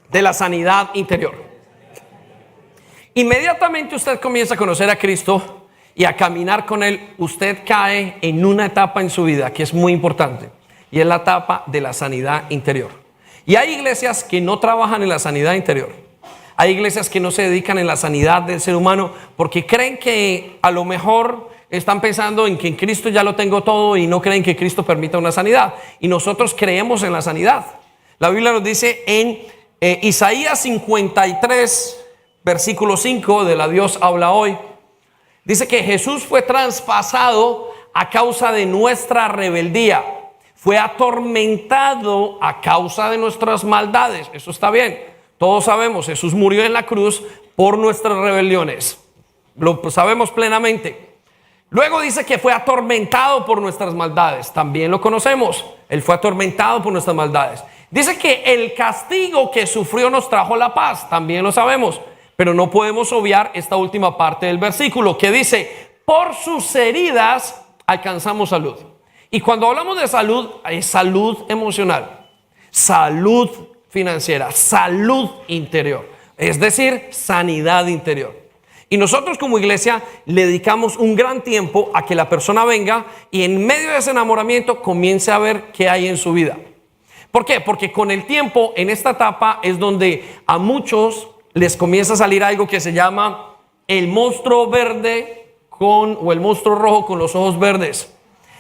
de la sanidad interior. Inmediatamente usted comienza a conocer a Cristo y a caminar con Él, usted cae en una etapa en su vida que es muy importante, y es la etapa de la sanidad interior. Y hay iglesias que no trabajan en la sanidad interior. Hay iglesias que no se dedican en la sanidad del ser humano porque creen que a lo mejor están pensando en que en Cristo ya lo tengo todo y no creen que Cristo permita una sanidad. Y nosotros creemos en la sanidad. La Biblia nos dice en Isaías 53, versículo 5 de la Dios habla hoy. Dice que Jesús fue traspasado a causa de nuestra rebeldía. Fue atormentado a causa de nuestras maldades. Eso está bien. Todos sabemos, Jesús murió en la cruz por nuestras rebeliones. Lo sabemos plenamente. Luego dice que fue atormentado por nuestras maldades. También lo conocemos. Él fue atormentado por nuestras maldades. Dice que el castigo que sufrió nos trajo la paz. También lo sabemos. Pero no podemos obviar esta última parte del versículo que dice, por sus heridas alcanzamos salud. Y cuando hablamos de salud, es salud emocional, salud financiera, salud interior, es decir, sanidad interior. Y nosotros como iglesia le dedicamos un gran tiempo a que la persona venga y en medio de ese enamoramiento comience a ver qué hay en su vida. ¿Por qué? Porque con el tiempo, en esta etapa es donde a muchos les comienza a salir algo que se llama el monstruo verde o el monstruo rojo con los ojos verdes.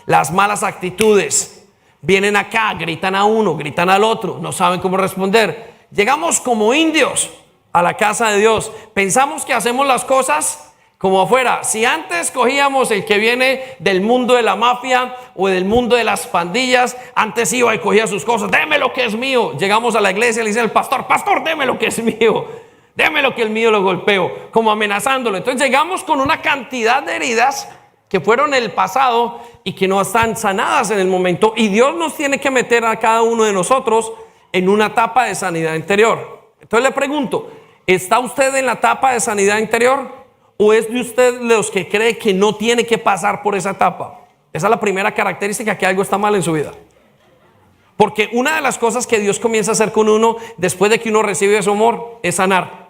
Las malas actitudes, Vienen acá, gritan a uno, gritan al otro, no saben cómo responder. Llegamos como indios a la casa de Dios. Pensamos que hacemos las cosas como afuera. Si antes cogíamos el que viene del mundo de la mafia o del mundo de las pandillas, antes iba y cogía sus cosas. Deme lo que es mío. Llegamos a la iglesia y le dice al pastor: pastor, deme lo que es mío. Deme lo que es mío, lo golpeo, como amenazándolo. Entonces llegamos con una cantidad de heridas que fueron el pasado y que no están sanadas en el momento. Y Dios nos tiene que meter a cada uno de nosotros en una etapa de sanidad interior. Entonces le pregunto: ¿está usted en la etapa de sanidad interior? ¿O es de usted de los que cree que no tiene que pasar por esa etapa? Esa es la primera característica, que algo está mal en su vida. Porque una de las cosas que Dios comienza a hacer con uno después de que uno recibe su amor es sanar.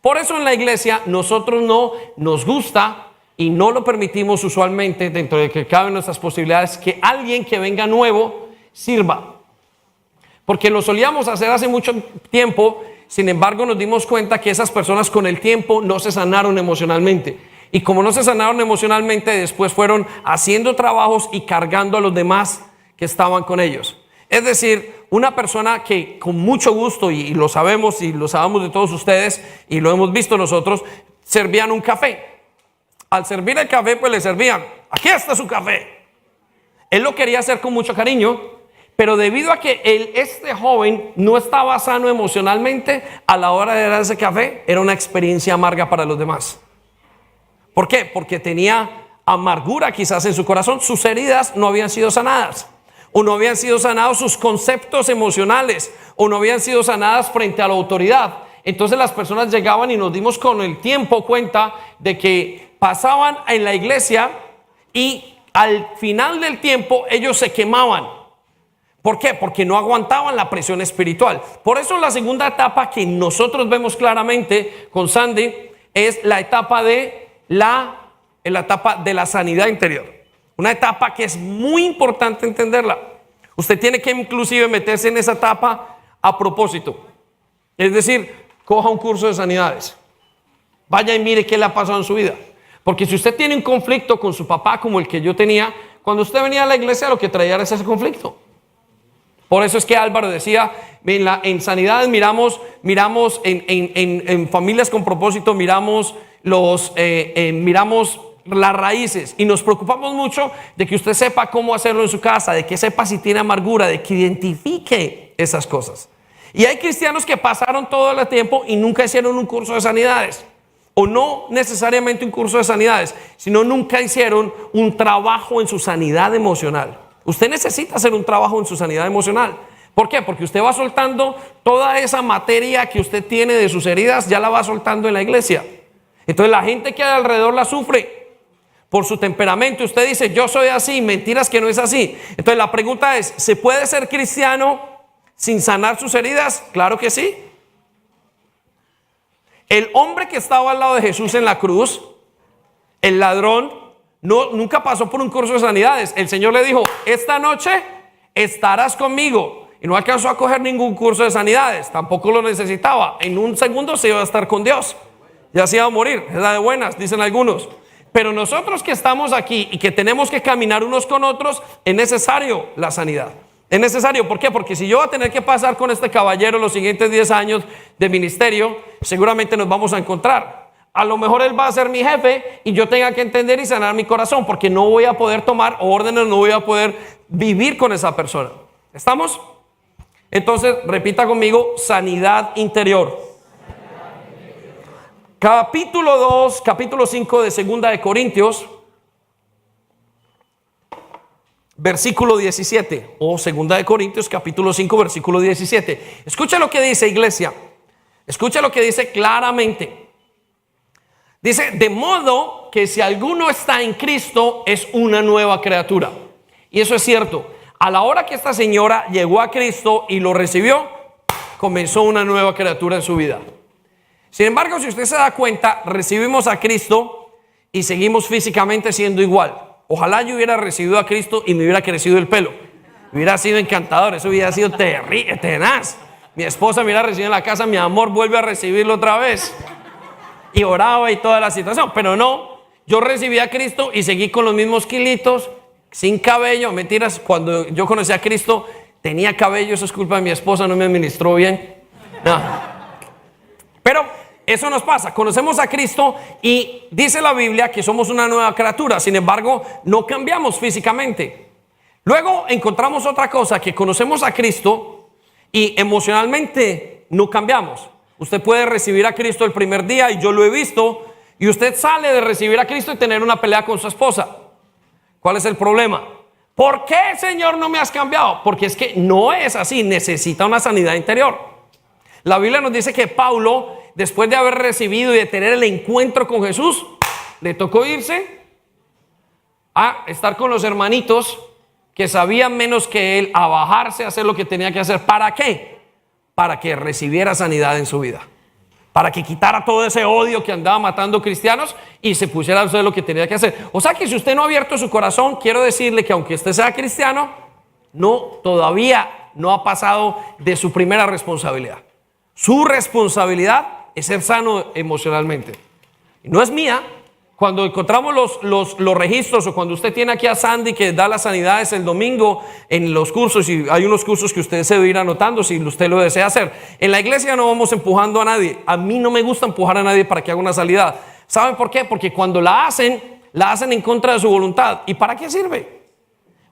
Por eso en la iglesia nosotros no nos gusta y no lo permitimos usualmente, dentro de que caben nuestras posibilidades, que alguien que venga nuevo sirva. Porque lo solíamos hacer hace mucho tiempo. Sin embargo, nos dimos cuenta que esas personas con el tiempo no se sanaron emocionalmente. Y como no se sanaron emocionalmente, después fueron haciendo trabajos y cargando a los demás que estaban con ellos. Es decir, una persona que con mucho gusto, y lo sabemos de todos ustedes y lo hemos visto nosotros, servían un café. Al servir el café, pues le servían: aquí está su café. Él lo quería hacer con mucho cariño, pero debido a que este joven no estaba sano emocionalmente, a la hora de dar ese café era una experiencia amarga para los demás. ¿Por qué? Porque tenía amargura quizás en su corazón. Sus heridas no habían sido sanadas, o no habían sido sanados sus conceptos emocionales, o no habían sido sanadas frente a la autoridad. Entonces las personas llegaban y nos dimos con el tiempo cuenta de que pasaban en la iglesia y al final del tiempo ellos se quemaban. ¿Por qué? Porque no aguantaban la presión espiritual. Por eso la segunda etapa que nosotros vemos claramente con Sandy es la etapa de la sanidad interior. Una etapa que es muy importante entenderla. Usted tiene que inclusive meterse en esa etapa a propósito. Es decir, coja un curso de sanidades. Vaya y mire qué le ha pasado en su vida. Porque si usted tiene un conflicto con su papá como el que yo tenía, cuando usted venía a la iglesia lo que traía era ese conflicto. Por eso es que Álvaro decía, en sanidades miramos en familias con propósito, miramos las raíces, y nos preocupamos mucho de que usted sepa cómo hacerlo en su casa, de que sepa si tiene amargura, de que identifique esas cosas. Y hay cristianos que pasaron todo el tiempo y nunca hicieron un curso de sanidades, o no necesariamente un curso de sanidades, sino nunca hicieron un trabajo en su sanidad emocional. Usted necesita hacer un trabajo en su sanidad emocional. ¿Por qué? Porque usted va soltando toda esa materia que usted tiene de sus heridas, ya la va soltando en la iglesia. Entonces la gente que hay alrededor la sufre por su temperamento. Usted dice: yo soy así, mentiras que no es así. Entonces la pregunta es: ¿se puede ser cristiano sin sanar sus heridas? Claro que sí. El hombre que estaba al lado de Jesús en la cruz, el ladrón, nunca pasó por un curso de sanidades. El Señor le dijo: esta noche estarás conmigo. Y no alcanzó a coger ningún curso de sanidades, tampoco lo necesitaba. En un segundo se iba a estar con Dios, ya se iba a morir. Es la de buenas, dicen algunos. Pero nosotros que estamos aquí y que tenemos que caminar unos con otros, es necesario la sanidad. Es necesario. ¿Por qué? Porque si yo voy a tener que pasar con este caballero los siguientes 10 años de ministerio, seguramente nos vamos a encontrar. A lo mejor él va a ser mi jefe y yo tenga que entender y sanar mi corazón, porque no voy a poder tomar órdenes, no voy a poder vivir con esa persona. ¿Estamos? Entonces, repita conmigo: sanidad interior. Capítulo 2, capítulo 5 de Segunda de Corintios, versículo 17, o Segunda de Corintios, capítulo 5, versículo 17. Escucha lo que dice, iglesia. Escucha lo que dice claramente. Dice: de modo que si alguno está en Cristo, es una nueva criatura. Y eso es cierto. A la hora que esta señora llegó a Cristo y lo recibió, comenzó una nueva criatura en su vida. Sin embargo, si usted se da cuenta, recibimos a Cristo y seguimos físicamente siendo igual. Ojalá yo hubiera recibido a Cristo y me hubiera crecido el pelo. Hubiera sido encantador, eso hubiera sido tenaz. Mi esposa me hubiera recibido en la casa: mi amor, vuelve a recibirlo otra vez. Y oraba y toda la situación. Pero no, yo recibí a Cristo y seguí con los mismos kilitos sin cabello, mentiras, cuando yo conocí a Cristo tenía cabello, eso es culpa de mi esposa, no me administró bien. No. Pero eso nos pasa, conocemos a Cristo y dice la Biblia que somos una nueva criatura, sin embargo no cambiamos físicamente. Luego encontramos otra cosa, que conocemos a Cristo y emocionalmente no cambiamos. Usted puede recibir a Cristo el primer día, y yo lo he visto, y usted sale de recibir a Cristo y tener una pelea con su esposa. ¿Cuál es el problema? ¿Por qué, Señor, no me has cambiado? Porque es que no es así, necesita una sanidad interior. La Biblia nos dice que Pablo, después de haber recibido y de tener el encuentro con Jesús, le tocó irse a estar con los hermanitos que sabían menos que él, a bajarse a hacer lo que tenía que hacer. ¿Para qué? Para que recibiera sanidad en su vida, para que quitara todo ese odio que andaba matando cristianos y se pusiera a hacer lo que tenía que hacer. O sea que si usted no ha abierto su corazón, quiero decirle que aunque usted sea cristiano, todavía no ha pasado de su primera responsabilidad. Su responsabilidad es ser sano emocionalmente. Y no es mía. Cuando encontramos los registros, o cuando usted tiene aquí a Sandy que da las sanidades el domingo en los cursos, y hay unos cursos que usted se debe ir anotando si usted lo desea hacer. En la iglesia no vamos empujando a nadie. A mí no me gusta empujar a nadie para que haga una sanidad. ¿Saben por qué? Porque cuando la hacen en contra de su voluntad. ¿Y para qué sirve?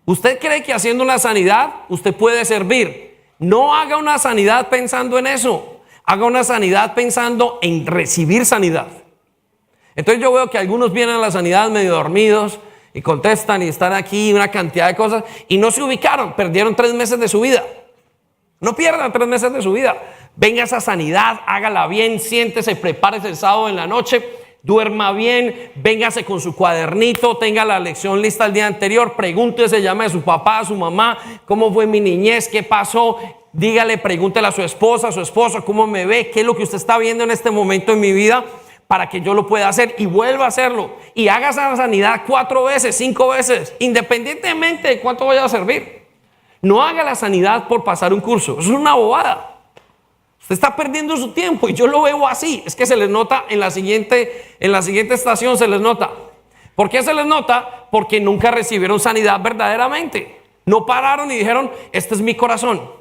Usted cree que haciendo una sanidad usted puede servir. No haga una sanidad pensando en eso. Haga una sanidad pensando en recibir sanidad. Entonces yo veo que algunos vienen a la sanidad medio dormidos y contestan y están aquí una cantidad de cosas y no se ubicaron, perdieron 3 meses de su vida. No pierdan 3 meses de su vida. Venga a esa sanidad, hágala bien, siéntese, prepárese el sábado en la noche, duerma bien, véngase con su cuadernito, tenga la lección lista el día anterior, pregúntese, llame a su papá, a su mamá, cómo fue mi niñez, qué pasó. Dígale, pregúntele a su esposa, a su esposo, cómo me ve, qué es lo que usted está viendo en este momento en mi vida, para que yo lo pueda hacer, y vuelva a hacerlo y haga esa sanidad 4 veces, 5 veces, independientemente de cuánto vaya a servir. No haga la sanidad por pasar un curso, eso es una bobada. Usted está perdiendo su tiempo, y yo lo veo así. Es que se les nota en la siguiente estación, se les nota. ¿Por qué se les nota? Porque nunca recibieron sanidad verdaderamente. No pararon y dijeron, este es mi corazón.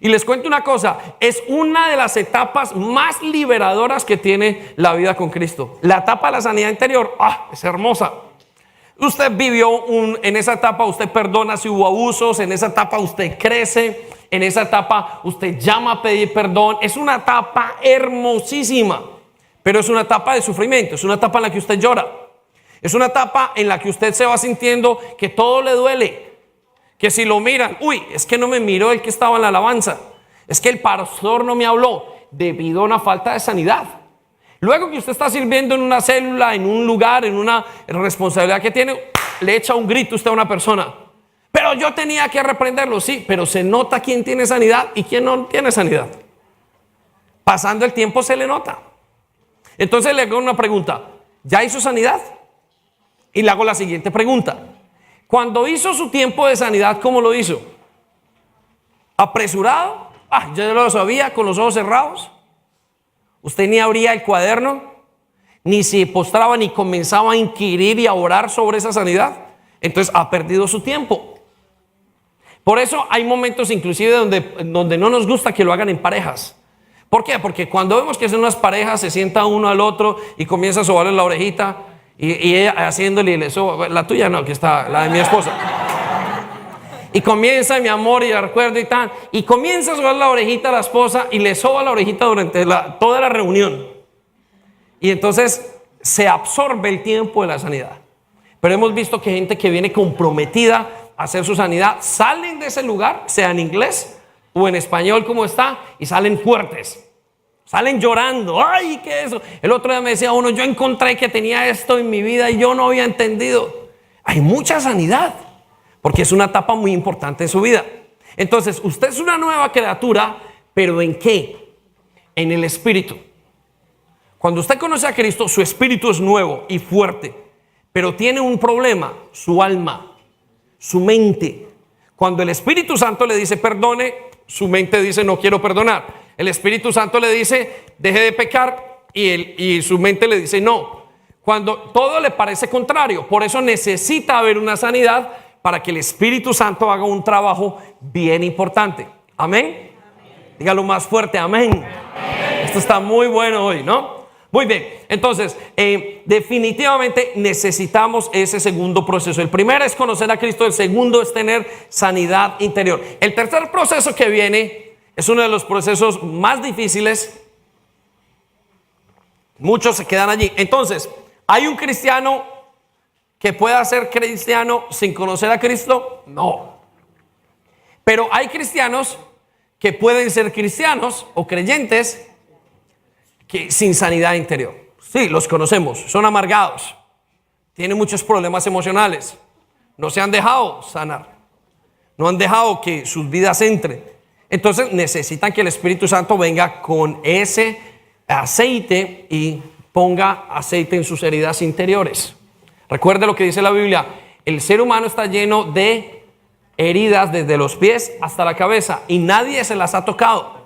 Y les cuento una cosa, es una de las etapas más liberadoras que tiene la vida con Cristo. La etapa de la sanidad interior, es hermosa. Usted vivió en esa etapa, usted perdona si hubo abusos, en esa etapa usted crece, en esa etapa usted llama a pedir perdón. Es una etapa hermosísima, pero es una etapa de sufrimiento, es una etapa en la que usted llora. Es una etapa en la que usted se va sintiendo que todo le duele. Que si lo miran, es que no me miró el que estaba en la alabanza, es que el pastor no me habló, debido a una falta de sanidad. Luego que usted está sirviendo en una célula, en un lugar, en una responsabilidad que tiene, le echa un grito usted a una persona. Pero yo tenía que reprenderlo, sí, pero se nota quién tiene sanidad y quién no tiene sanidad. Pasando el tiempo se le nota. Entonces le hago una pregunta, ¿ya hizo sanidad? Y le hago la siguiente pregunta. Cuando hizo su tiempo de sanidad, ¿cómo lo hizo? ¿Apresurado? Ya lo sabía, con los ojos cerrados. Usted ni abría el cuaderno, ni se postraba, ni comenzaba a inquirir y a orar sobre esa sanidad. Entonces ha perdido su tiempo. Por eso hay momentos inclusive donde no nos gusta que lo hagan en parejas. ¿Por qué? Porque cuando vemos que son unas parejas, se sienta uno al otro y comienza a sobarle la orejita. Y ella haciéndole, le soba, la tuya no, que está la de mi esposa. Y comienza, mi amor, y la recuerdo y tal. Y comienza a sobar la orejita a la esposa y le soba la orejita durante toda la reunión. Y entonces se absorbe el tiempo de la sanidad. Pero hemos visto que gente que viene comprometida a hacer su sanidad, salen de ese lugar, sea en inglés o en español como está, y salen fuertes. Salen llorando, ¡ay, qué es eso! El otro día me decía uno, yo encontré que tenía esto en mi vida y yo no había entendido. Hay mucha sanidad, porque es una etapa muy importante en su vida. Entonces, usted es una nueva criatura, ¿pero en qué? En el espíritu. Cuando usted conoce a Cristo, su espíritu es nuevo y fuerte, pero tiene un problema, su alma, su mente. Cuando el Espíritu Santo le dice perdone, su mente dice no quiero perdonar. El Espíritu Santo le dice deje de pecar y su mente le dice no. Cuando todo le parece contrario, por eso necesita haber una sanidad, para que el Espíritu Santo haga un trabajo bien importante. Amén. Dígalo más fuerte, amén. Amén. Esto está muy bueno hoy, ¿no? Muy bien, entonces definitivamente necesitamos ese segundo proceso. El primero es conocer a Cristo, el segundo es tener sanidad interior. El tercer proceso que viene es uno de los procesos más difíciles. Muchos se quedan allí. Entonces, ¿hay un cristiano que pueda ser cristiano sin conocer a Cristo? No. Pero hay cristianos que pueden ser cristianos o creyentes que sin sanidad interior. Sí, los conocemos, son amargados, tienen muchos problemas emocionales, no se han dejado sanar, no han dejado que sus vidas entren. Entonces necesitan que el Espíritu Santo venga con ese aceite y ponga aceite en sus heridas interiores. Recuerde lo que dice la Biblia: el ser humano está lleno de heridas desde los pies hasta la cabeza y nadie se las ha tocado.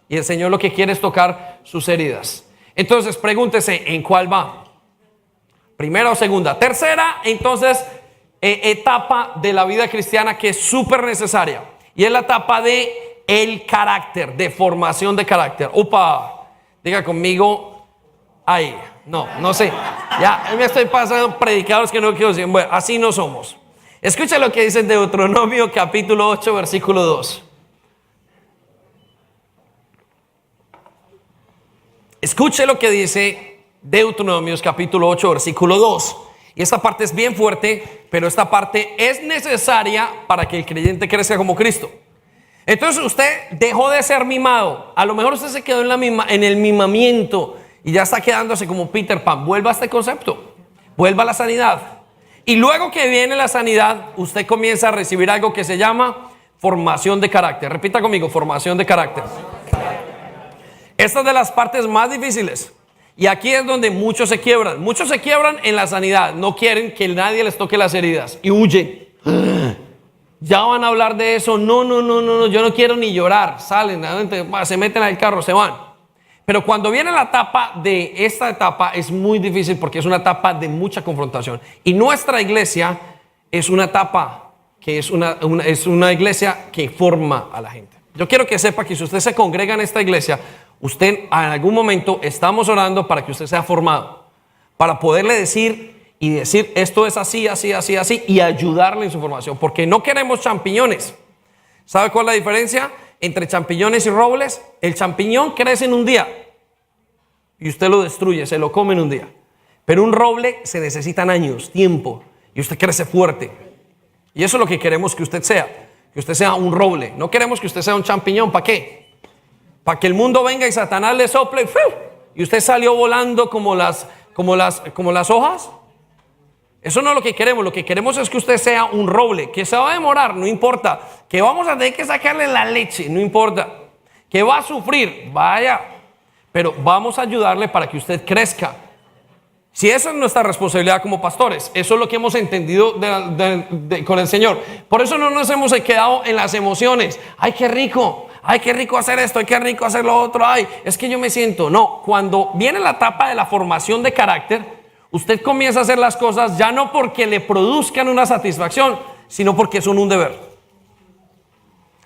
Y el Señor lo que quiere es tocar sus heridas. Entonces pregúntese en cuál va. Primera o segunda. Tercera, entonces, etapa de la vida cristiana que es súper necesaria. Y es la etapa de el carácter, de formación de carácter. Upa, diga conmigo, ahí. No sé. Ya me estoy pasando predicadores que no quiero decir. Bueno, así no somos. Escucha lo que dice Deuteronomio capítulo 8, versículo 2. Escuche lo que dice Deuteronomios capítulo 8, versículo 2. Y esta parte es bien fuerte, pero esta parte es necesaria para que el creyente crezca como Cristo. Entonces usted dejó de ser mimado. A lo mejor usted se quedó en el mimamiento y ya está quedándose como Peter Pan. Vuelva a este concepto. Vuelva a la sanidad. Y luego que viene la sanidad, usted comienza a recibir algo que se llama formación de carácter. Repita conmigo, formación de carácter. Esta es de las partes más difíciles. Y aquí es donde muchos se quiebran. Muchos se quiebran en la sanidad. No quieren que nadie les toque las heridas y huyen. Ya van a hablar de eso. No, yo no quiero ni llorar. Salen, se meten al carro, se van. Pero cuando viene la etapa de esta etapa es muy difícil porque es una etapa de mucha confrontación. Y nuestra iglesia es una etapa que es una iglesia que forma a la gente. Yo quiero que sepa que si usted se congrega en esta iglesia, usted en algún momento estamos orando para que usted sea formado, para poderle decir esto es así y ayudarle en su formación, porque no queremos champiñones. ¿Sabe cuál es la diferencia entre champiñones y robles? El champiñón crece en un día y usted lo destruye, se lo come en un día. Pero un roble se necesitan años, tiempo, y usted crece fuerte. Y eso es lo que queremos que usted sea. Que usted sea un roble. No queremos que usted sea un champiñón. ¿Para qué? Para que el mundo venga y Satanás le sople y usted salió volando como las hojas. Eso no es lo que queremos. Lo que queremos es que usted sea un roble, que se va a demorar, no importa. Que vamos a tener que sacarle la leche, no importa. Que va a sufrir, vaya. Pero vamos a ayudarle para que usted crezca. Si esa es nuestra responsabilidad como pastores, eso es lo que hemos entendido con el Señor. Por eso no nos hemos quedado en las emociones. Ay, qué rico hacer esto, ay, qué rico hacer lo otro. Ay, es que yo me siento. No, cuando viene la etapa de la formación de carácter, usted comienza a hacer las cosas ya no porque le produzcan una satisfacción, sino porque son un deber.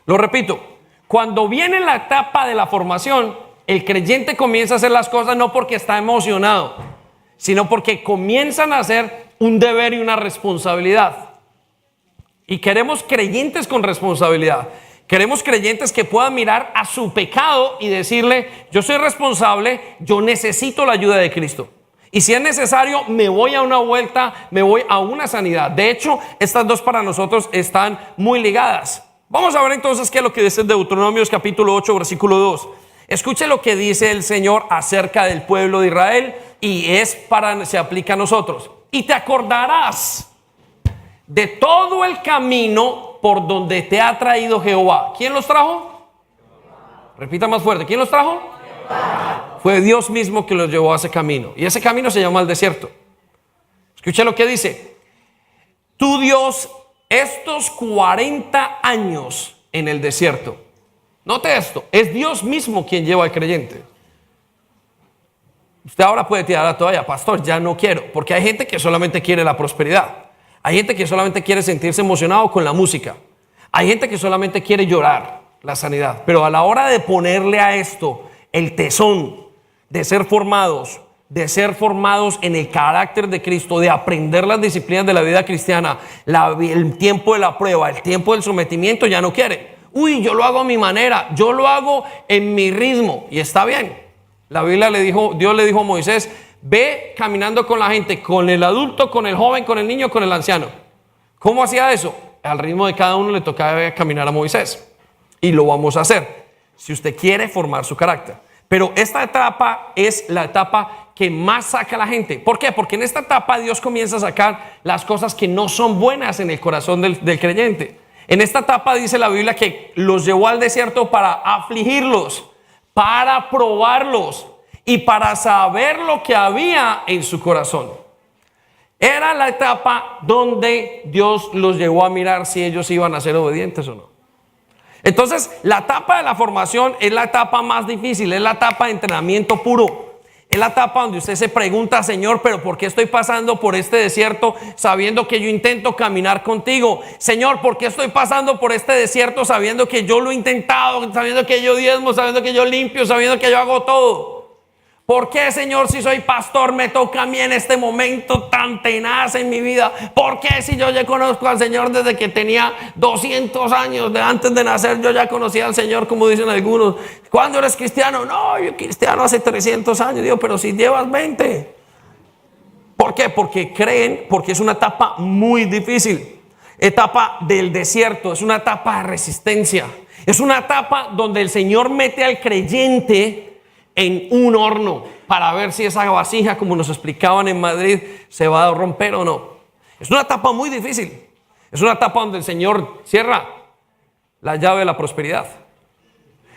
Lo repito, cuando viene la etapa de la formación, el creyente comienza a hacer las cosas no porque está emocionado, sino porque comienzan a ser un deber y una responsabilidad. Y queremos creyentes con responsabilidad. Queremos creyentes que puedan mirar a su pecado y decirle: yo soy responsable, yo necesito la ayuda de Cristo. Y si es necesario, me voy a una vuelta, me voy a una sanidad. De hecho, estas dos para nosotros están muy ligadas. Vamos a ver entonces qué es lo que dice Deuteronomios capítulo 8, versículo 2. Escuche lo que dice el Señor acerca del pueblo de Israel y se aplica a nosotros. Y te acordarás de todo el camino por donde te ha traído Jehová. ¿Quién los trajo? Repita más fuerte. ¿Quién los trajo? Jehová. Fue Dios mismo que los llevó a ese camino. Y ese camino se llama el desierto. Escuche lo que dice. Tu Dios, estos 40 años en el desierto. Note esto, es Dios mismo quien lleva al creyente. Usted ahora puede tirar la toalla: pastor, ya no quiero, porque hay gente que solamente quiere la prosperidad. Hay gente que solamente quiere sentirse emocionado con la música. Hay gente que solamente quiere llorar la sanidad. Pero a la hora de ponerle a esto el tesón de ser formados en el carácter de Cristo, de aprender las disciplinas de la vida cristiana, el tiempo de la prueba, el tiempo del sometimiento, ya no quiere. Uy, yo lo hago a mi manera, yo lo hago en mi ritmo, y está bien. La Biblia Dios le dijo a Moisés: ve caminando con la gente, con el adulto, con el joven, con el niño, con el anciano. ¿Cómo hacía eso? Al ritmo de cada uno le tocaba caminar a Moisés. Y lo vamos a hacer, si usted quiere formar su carácter. Pero esta etapa es la etapa que más saca a la gente. ¿Por qué? Porque en esta etapa Dios comienza a sacar las cosas que no son buenas en el corazón del creyente. En esta etapa dice la Biblia que los llevó al desierto para afligirlos, para probarlos y para saber lo que había en su corazón. Era la etapa donde Dios los llevó a mirar si ellos iban a ser obedientes o no. Entonces, la etapa de la formación es la etapa más difícil, es la etapa de entrenamiento puro. Es la etapa donde usted se pregunta: Señor, ¿pero por qué estoy pasando por este desierto sabiendo que yo intento caminar contigo? Señor, ¿por qué estoy pasando por este desierto sabiendo que yo lo he intentado, sabiendo que yo diezmo, sabiendo que yo limpio, sabiendo que yo hago todo? ¿Por qué, Señor, si soy pastor, me toca a mí en este momento tan tenaz en mi vida? ¿Por qué, si yo ya conozco al Señor desde que tenía 200 años, de antes de nacer, yo ya conocía al Señor, como dicen algunos? ¿Cuándo eres cristiano? No, yo cristiano hace 300 años. Digo, pero si llevas 20. ¿Por qué? Porque es una etapa muy difícil. Etapa del desierto, es una etapa de resistencia. Es una etapa donde el Señor mete al creyente en un horno para ver si esa vasija, como nos explicaban en Madrid, se va a romper o no. Es una etapa muy difícil. Es una etapa donde el Señor cierra la llave de la prosperidad.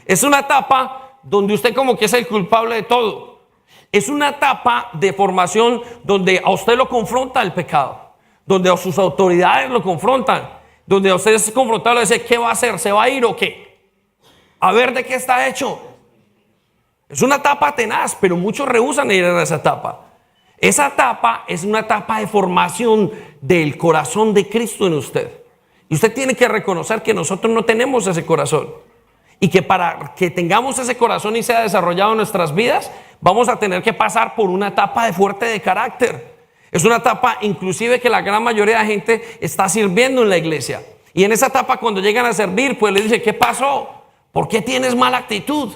Es una etapa donde usted como que es el culpable de todo. Es una etapa de formación donde a usted lo confronta el pecado, donde a sus autoridades lo confrontan, donde a usted es confrontado y dice: ¿qué va a hacer? ¿Se va a ir o qué? A ver de qué está hecho. Es una etapa tenaz, pero muchos rehúsan ir a esa etapa. Esa etapa es una etapa de formación del corazón de Cristo en usted. Y usted tiene que reconocer que nosotros no tenemos ese corazón. Y que para que tengamos ese corazón y sea desarrollado en nuestras vidas, vamos a tener que pasar por una etapa de fuerte de carácter. Es una etapa inclusive que la gran mayoría de gente está sirviendo en la iglesia. Y en esa etapa, cuando llegan a servir, pues le dice: ¿qué pasó? ¿Por qué tienes mala actitud?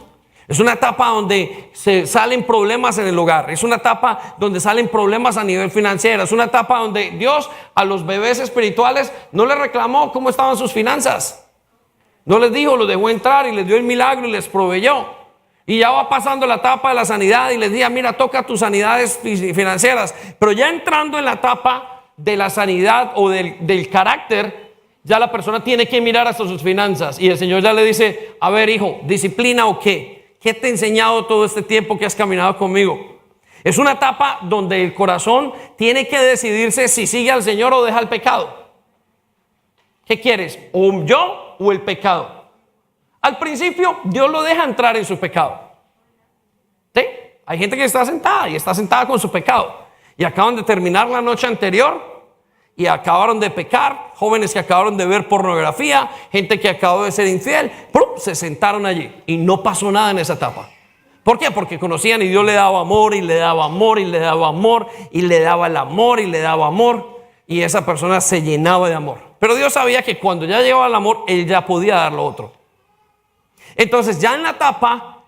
Es una etapa donde se salen problemas en el hogar. Es una etapa donde salen problemas a nivel financiero. Es una etapa donde Dios a los bebés espirituales no les reclamó cómo estaban sus finanzas. No les dijo, los dejó entrar y les dio el milagro y les proveyó. Y ya va pasando la etapa de la sanidad y les diga: mira, toca tus sanidades financieras. Pero ya entrando en la etapa de la sanidad o del carácter, ya la persona tiene que mirar hasta sus finanzas. Y el Señor ya le dice: a ver, hijo, ¿disciplina o qué? ¿Qué te he enseñado todo este tiempo que has caminado conmigo? Es una etapa donde el corazón tiene que decidirse si sigue al Señor o deja el pecado. ¿Qué quieres? ¿O yo o el pecado? Al principio Dios lo deja entrar en su pecado. ¿Sí? Hay gente que está sentada con su pecado. Y acaban de terminar la noche anterior y acabaron de pecar. Jóvenes que acabaron de ver pornografía, gente que acabó de ser infiel, se sentaron allí y no pasó nada en esa etapa. ¿Por qué? Porque conocían y Dios le daba amor y le daba amor y le daba amor y le daba el amor y le daba amor, y esa persona se llenaba de amor. Pero Dios sabía que cuando ya llegaba el amor, Él ya podía dar lo otro. Entonces, ya en la etapa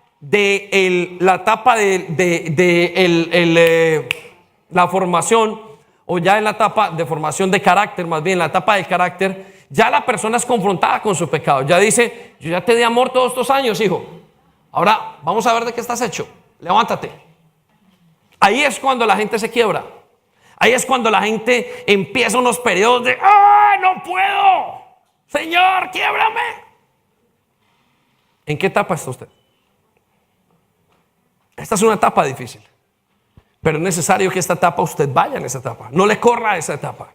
la formación, o ya en la etapa de formación de carácter, más bien la etapa del carácter, ya la persona es confrontada con su pecado. Ya dice: yo ya te di amor todos estos años, hijo. Ahora vamos a ver de qué estás hecho. Levántate. Ahí es cuando la gente se quiebra. Ahí es cuando la gente empieza unos periodos de: ¡ah, no puedo! Señor, quiébrame. ¿En qué etapa está usted? Esta es una etapa difícil. Pero es necesario que esta etapa usted vaya en esa etapa. No le corra a esa etapa.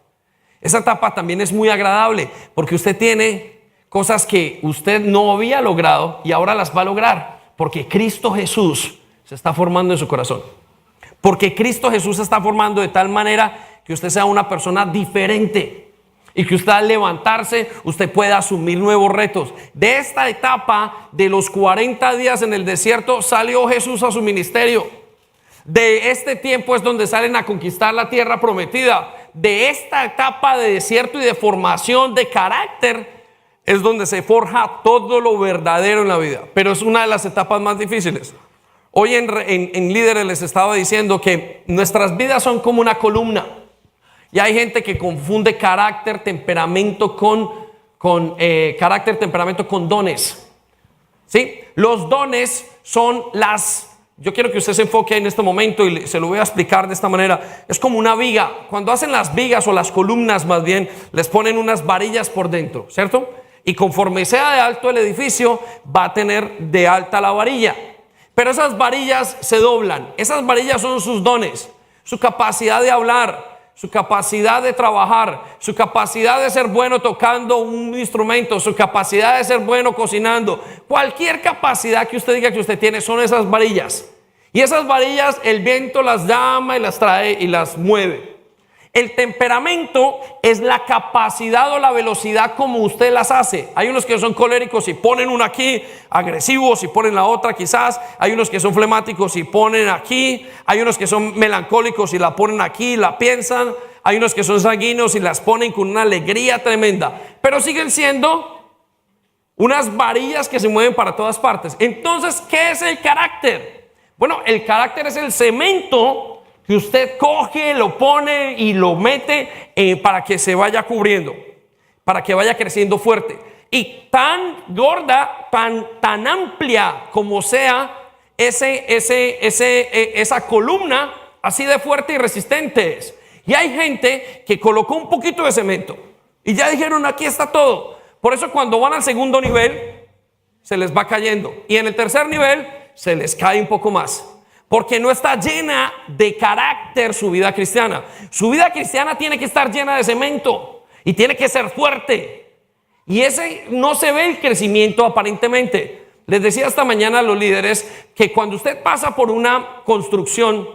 Esa etapa también es muy agradable porque usted tiene cosas que usted no había logrado y ahora las va a lograr porque Cristo Jesús se está formando en su corazón. Porque Cristo Jesús se está formando de tal manera que usted sea una persona diferente y que usted al levantarse, usted pueda asumir nuevos retos. De esta etapa de los 40 días en el desierto salió Jesús a su ministerio. De este tiempo es donde salen a conquistar la tierra prometida. De esta etapa de desierto y de formación de carácter es donde se forja todo lo verdadero en la vida. Pero es una de las etapas más difíciles. Hoy en Líderes les estaba diciendo que nuestras vidas son como una columna. Y hay gente que confunde carácter, temperamento con dones. ¿Sí? Los dones son yo quiero que usted se enfoque en este momento y se lo voy a explicar de esta manera. Es como una viga. Cuando hacen las vigas o las columnas más bien, les ponen unas varillas por dentro, ¿cierto? Y conforme sea de alto el edificio, va a tener de alta la varilla. Pero esas varillas se doblan. Esas varillas son sus dones, su capacidad de hablar, su capacidad de trabajar, su capacidad de ser bueno tocando un instrumento, su capacidad de ser bueno cocinando. Cualquier capacidad que usted diga que usted tiene son esas varillas. Y esas varillas el viento las llama y las trae y las mueve. El temperamento es la capacidad o la velocidad como usted las hace. Hay unos que son coléricos y ponen una aquí, agresivos y ponen la otra quizás. Hay unos que son flemáticos y ponen aquí. Hay unos que son melancólicos y la ponen aquí, la piensan. Hay unos que son sanguíneos y las ponen con una alegría tremenda. Pero siguen siendo unas varillas que se mueven para todas partes. Entonces, ¿qué es el carácter? Bueno, el carácter es el cemento que usted coge, lo pone y lo mete para que se vaya cubriendo, para que vaya creciendo fuerte. Y tan gorda, tan amplia como sea esa columna, así de fuerte y resistente es. Y hay gente que colocó un poquito de cemento y ya dijeron, aquí está todo. Por eso cuando van al segundo nivel, se les va cayendo. Y en el tercer nivel, se les cae un poco más. Porque no está llena de carácter su vida cristiana. Su vida cristiana tiene que estar llena de cemento y tiene que ser fuerte. Y ese no se ve el crecimiento aparentemente. Les decía esta mañana a los líderes que cuando usted pasa por una construcción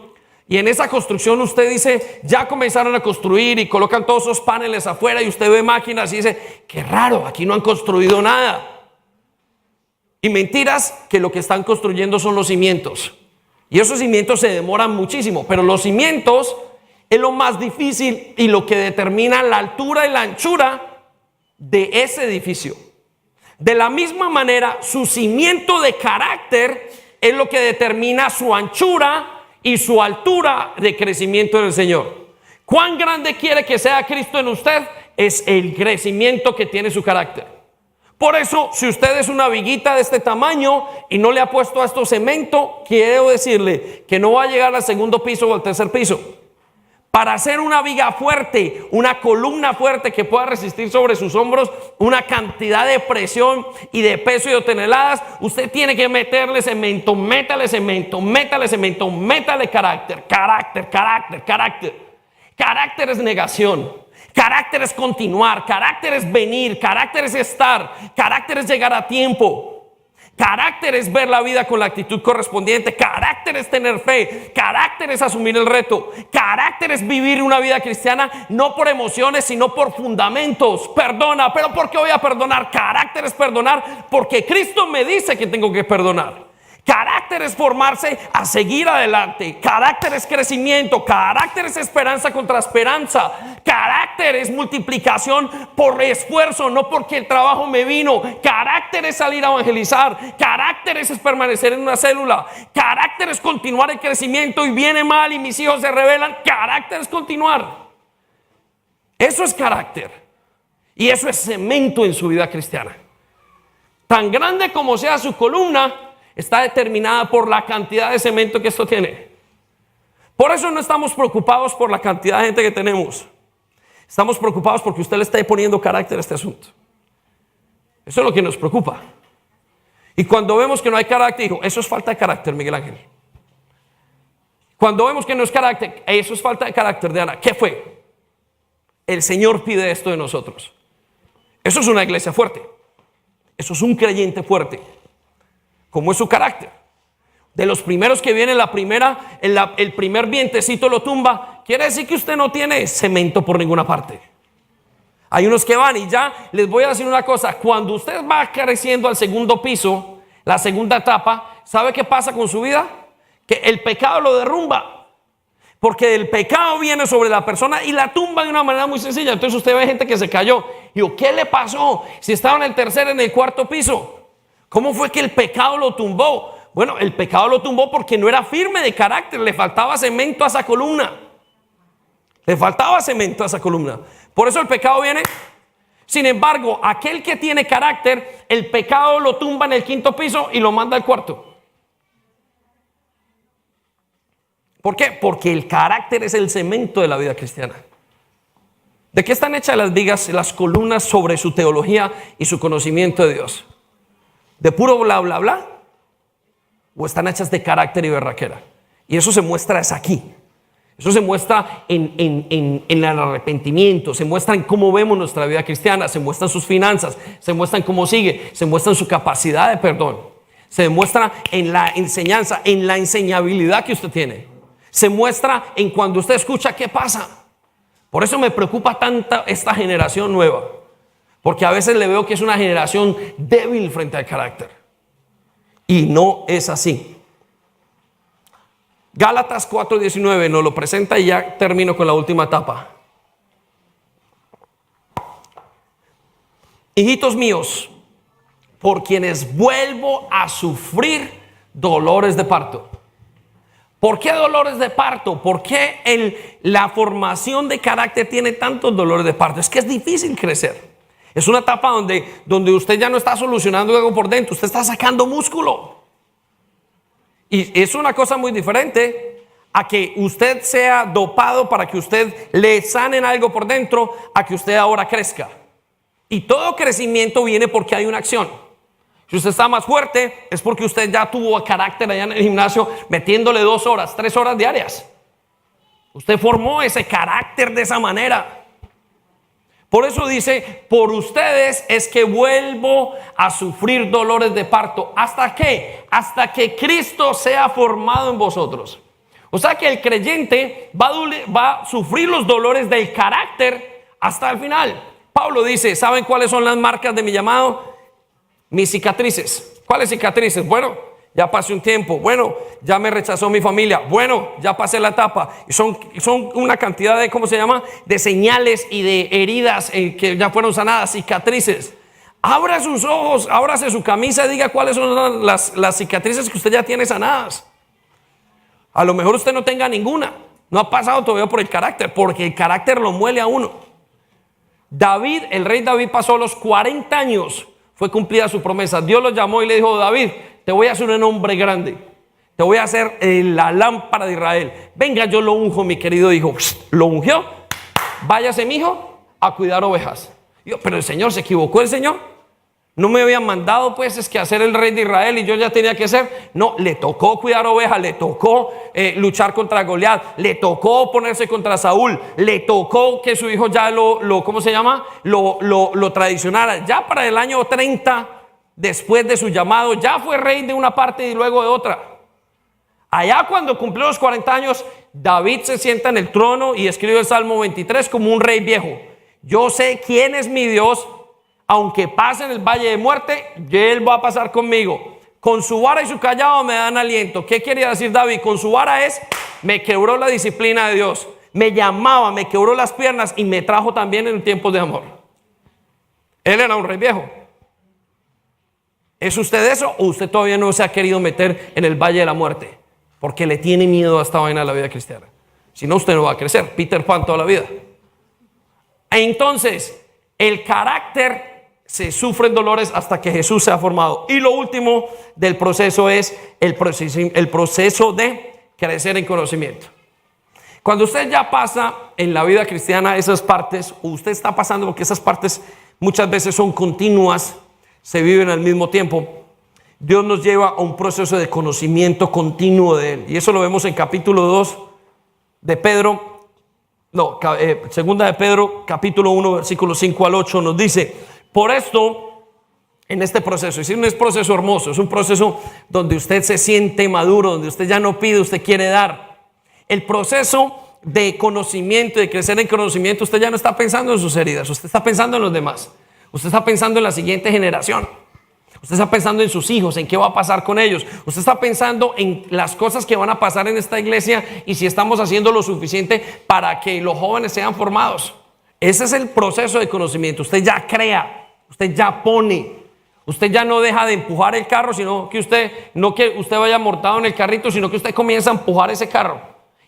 y en esa construcción usted dice, ya comenzaron a construir y colocan todos esos paneles afuera y usted ve máquinas y dice, qué raro, aquí no han construido nada. Y mentiras que lo que están construyendo son los cimientos. Y esos cimientos se demoran muchísimo, pero los cimientos es lo más difícil y lo que determina la altura y la anchura de ese edificio. De la misma manera, su cimiento de carácter es lo que determina su anchura y su altura de crecimiento en el Señor. ¿Cuán grande quiere que sea Cristo en usted? Es el crecimiento que tiene su carácter. Por eso, si usted es una viguita de este tamaño y no le ha puesto a esto cemento, quiero decirle que no va a llegar al segundo piso o al tercer piso. Para hacer una viga fuerte, una columna fuerte que pueda resistir sobre sus hombros una cantidad de presión y de peso y de toneladas, usted tiene que meterle cemento, métale cemento, métale cemento, métale carácter, carácter, carácter, carácter. Carácter es negación. Carácter es continuar, carácter es venir, carácter es estar, carácter es llegar a tiempo, carácter es ver la vida con la actitud correspondiente, carácter es tener fe, carácter es asumir el reto, carácter es vivir una vida cristiana no por emociones sino por fundamentos. Perdona, pero ¿por qué voy a perdonar? Carácter es perdonar porque Cristo me dice que tengo que perdonar. Carácter es formarse a seguir adelante. Carácter es crecimiento. Carácter es esperanza contra esperanza. Carácter es multiplicación por esfuerzo, no porque el trabajo me vino. Carácter es salir a evangelizar. Carácter es permanecer en una célula. Carácter es continuar el crecimiento y viene mal y mis hijos se rebelan. Carácter es continuar. Eso es carácter. Y eso es cemento en su vida cristiana. Tan grande como sea su columna, está determinada por la cantidad de cemento que esto tiene. Por eso no estamos preocupados por la cantidad de gente que tenemos. Estamos preocupados porque usted le está poniendo carácter a este asunto. Eso es lo que nos preocupa. Y cuando vemos que no hay carácter, digo, eso es falta de carácter, Miguel Ángel. Cuando vemos que no es carácter, eso es falta de carácter, Diana. ¿Qué fue? El Señor pide esto de nosotros. Eso es una iglesia fuerte. Eso es un creyente fuerte. ¿Cómo es su carácter? De los primeros que viene el primer vientecito lo tumba, quiere decir que usted no tiene cemento por ninguna parte. Hay unos que van y ya les voy a decir una cosa, cuando usted va creciendo al segundo piso, la segunda etapa, ¿sabe qué pasa con su vida? Que el pecado lo derrumba. Porque el pecado viene sobre la persona y la tumba de una manera muy sencilla. Entonces usted ve gente que se cayó. Digo, ¿qué le pasó? Si estaba en el tercer, en el cuarto piso. ¿Cómo fue que el pecado lo tumbó? Bueno, el pecado lo tumbó porque no era firme de carácter. Le faltaba cemento a esa columna. Le faltaba cemento a esa columna. Por eso el pecado viene. Sin embargo, aquel que tiene carácter, el pecado lo tumba en el quinto piso y lo manda al cuarto. ¿Por qué? Porque el carácter es el cemento de la vida cristiana. ¿De qué están hechas las vigas, las columnas sobre su teología y su conocimiento de Dios? ¿De puro bla, bla, bla? ¿O están hechas de carácter y berraquera? Y eso se muestra es aquí. Eso se muestra en el arrepentimiento, se muestra en cómo vemos nuestra vida cristiana, se muestra en sus finanzas, se muestra en cómo sigue, se muestra en su capacidad de perdón, se muestra en la enseñanza, en la enseñabilidad que usted tiene. Se muestra en cuando usted escucha qué pasa. Por eso me preocupa tanto esta generación nueva. Porque a veces le veo que es una generación débil frente al carácter. Y no es así. Gálatas 4:19 nos lo presenta y ya termino con la última etapa. Hijitos míos, por quienes vuelvo a sufrir dolores de parto. ¿Por qué dolores de parto? ¿Por qué la formación de carácter tiene tantos dolores de parto? Es que es difícil crecer. Es una etapa donde usted ya no está solucionando algo por dentro, usted está sacando músculo. Y es una cosa muy diferente a que usted sea dopado para que usted le sanen algo por dentro, a que usted ahora crezca. Y todo crecimiento viene porque hay una acción. Si usted está más fuerte, es porque usted ya tuvo carácter allá en el gimnasio metiéndole 2 horas, 3 horas diarias. Usted formó ese carácter de esa manera. Por eso dice, por ustedes es que vuelvo a sufrir dolores de parto. ¿Hasta qué? Hasta que Cristo sea formado en vosotros. O sea que el creyente va a sufrir los dolores del carácter hasta el final. Pablo dice, ¿saben cuáles son las marcas de mi llamado? Mis cicatrices. ¿Cuáles cicatrices? Bueno, ya pasé un tiempo. Bueno, ya me rechazó mi familia. Bueno, ya pasé la etapa. Y son una cantidad de, ¿cómo se llama? De señales y de heridas que ya fueron sanadas, cicatrices. Abra sus ojos, ábrase su camisa y diga cuáles son las cicatrices que usted ya tiene sanadas. A lo mejor usted no tenga ninguna. No ha pasado todavía por el carácter, porque el carácter lo muele a uno. David, el rey David pasó los 40 años. Fue cumplida su promesa. Dios lo llamó y le dijo, David, te voy a hacer un hombre grande. Te voy a hacer la lámpara de Israel. Venga, yo lo unjo, mi querido hijo. Lo ungió. Váyase, mi hijo, a cuidar ovejas. Yo, pero el Señor, ¿se equivocó el Señor? No me habían mandado, pues, es que hacer el rey de Israel y yo ya tenía que ser. No, le tocó cuidar ovejas, le tocó luchar contra Goliat, le tocó ponerse contra Saúl, le tocó que su hijo ya ¿cómo se llama? Lo traicionara. Ya para el año 30, después de su llamado, ya fue rey de una parte y luego de otra. Allá cuando cumplió los 40 años, David se sienta en el trono y escribe el Salmo 23 como un rey viejo. Yo sé quién es mi Dios. Aunque pase en el valle de muerte, Él va a pasar conmigo. Con su vara y su callado me dan aliento. ¿Qué quería decir David? Con su vara me quebró la disciplina de Dios. Me llamaba, me quebró las piernas y me trajo también en tiempos de amor. Él era un rey viejo. ¿Es usted eso o usted todavía no se ha querido meter en el valle de la muerte? Porque le tiene miedo a esta vaina de la vida cristiana. Si no, usted no va a crecer. Peter Pan toda la vida. Entonces, el carácter se sufren dolores hasta que Jesús se ha formado. Y lo último del proceso es el proceso de crecer en conocimiento. Cuando usted ya pasa en la vida cristiana esas partes, o usted está pasando porque esas partes muchas veces son continuas, se viven al mismo tiempo, Dios nos lleva a un proceso de conocimiento continuo de Él. Y eso lo vemos en capítulo 2 de Pedro. Segunda de Pedro, capítulo 1, versículos 5 al 8, nos dice: por esto, en este proceso. Y si no es proceso hermoso, es un proceso donde usted se siente maduro, donde usted ya no pide, usted quiere dar. El proceso de conocimiento, de crecer en conocimiento, usted ya no está pensando en sus heridas, usted está pensando en los demás. Usted está pensando en la siguiente generación. Usted está pensando en sus hijos, en qué va a pasar con ellos. Usted está pensando en las cosas que van a pasar en esta iglesia y si estamos haciendo lo suficiente para que los jóvenes sean formados. Ese es el proceso de conocimiento. Usted ya crea, usted ya pone. Usted ya no deja de empujar el carro, sino que usted, no que usted vaya montado en el carrito, sino que usted comienza a empujar ese carro.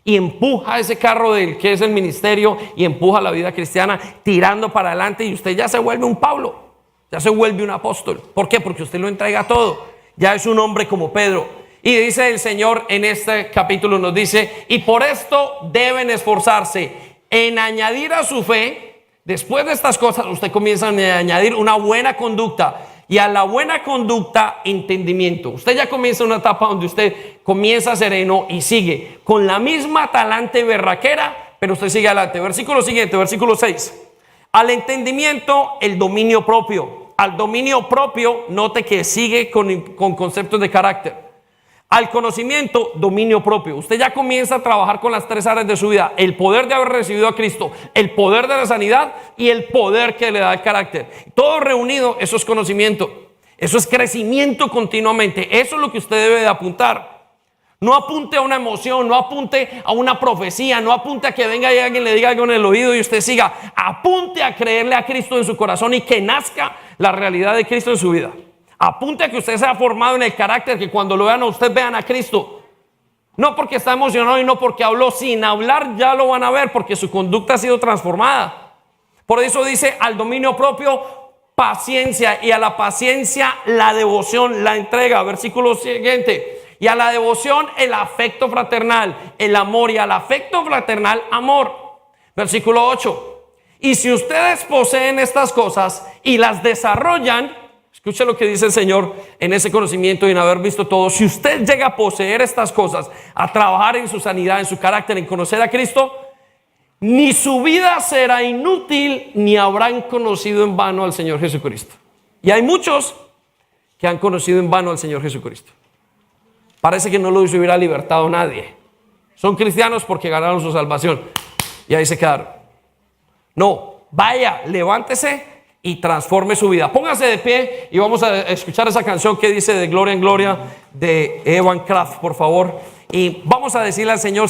Y empuja ese carro del que es el ministerio y empuja la vida cristiana tirando para adelante y usted ya se vuelve un Pablo, ya se vuelve un apóstol. ¿Por qué? Porque usted lo entrega todo. Ya es un hombre como Pedro. Y dice el Señor en este capítulo, nos dice, y por esto deben esforzarse en añadir a su fe. Después de estas cosas usted comienza a añadir una buena conducta. Y a la buena conducta, entendimiento. Usted ya comienza una etapa donde usted comienza sereno y sigue con la misma talante berraquera, pero usted sigue adelante. Versículo siguiente, versículo 6. Al entendimiento, el dominio propio. Al dominio propio, note que sigue con conceptos de carácter. Al conocimiento, dominio propio. Usted ya comienza a trabajar con las tres áreas de su vida. El poder de haber recibido a Cristo, el poder de la sanidad y el poder que le da el carácter. Todo reunido, eso es conocimiento. Eso es crecimiento continuamente. Eso es lo que usted debe de apuntar. No apunte a una emoción, no apunte a una profecía, no apunte a que venga y alguien le diga algo en el oído y usted siga. Apunte a creerle a Cristo en su corazón y que nazca la realidad de Cristo en su vida. Apunte a que usted sea formado en el carácter, que cuando lo vean a usted vean a Cristo. No porque está emocionado y no porque habló, sin hablar ya lo van a ver porque su conducta ha sido transformada. Por eso dice al dominio propio, paciencia, y a la paciencia la devoción, la entrega. Versículo siguiente. Y a la devoción el afecto fraternal, el amor, y al afecto fraternal amor. Versículo 8. Y si ustedes poseen estas cosas y las desarrollan, escuche lo que dice el Señor en ese conocimiento y en haber visto todo. Si usted llega a poseer estas cosas, a trabajar en su sanidad, en su carácter, en conocer a Cristo, ni su vida será inútil, ni habrán conocido en vano al Señor Jesucristo. Y hay muchos que han conocido en vano al Señor Jesucristo. Parece que no los hubiera libertado nadie. Son cristianos porque ganaron su salvación y ahí se quedaron. No, vaya, levántese y transforme su vida. Póngase de pie y vamos a escuchar esa canción que dice de gloria en gloria de Evan Craft, por favor. Y vamos a decirle al Señor, Señor,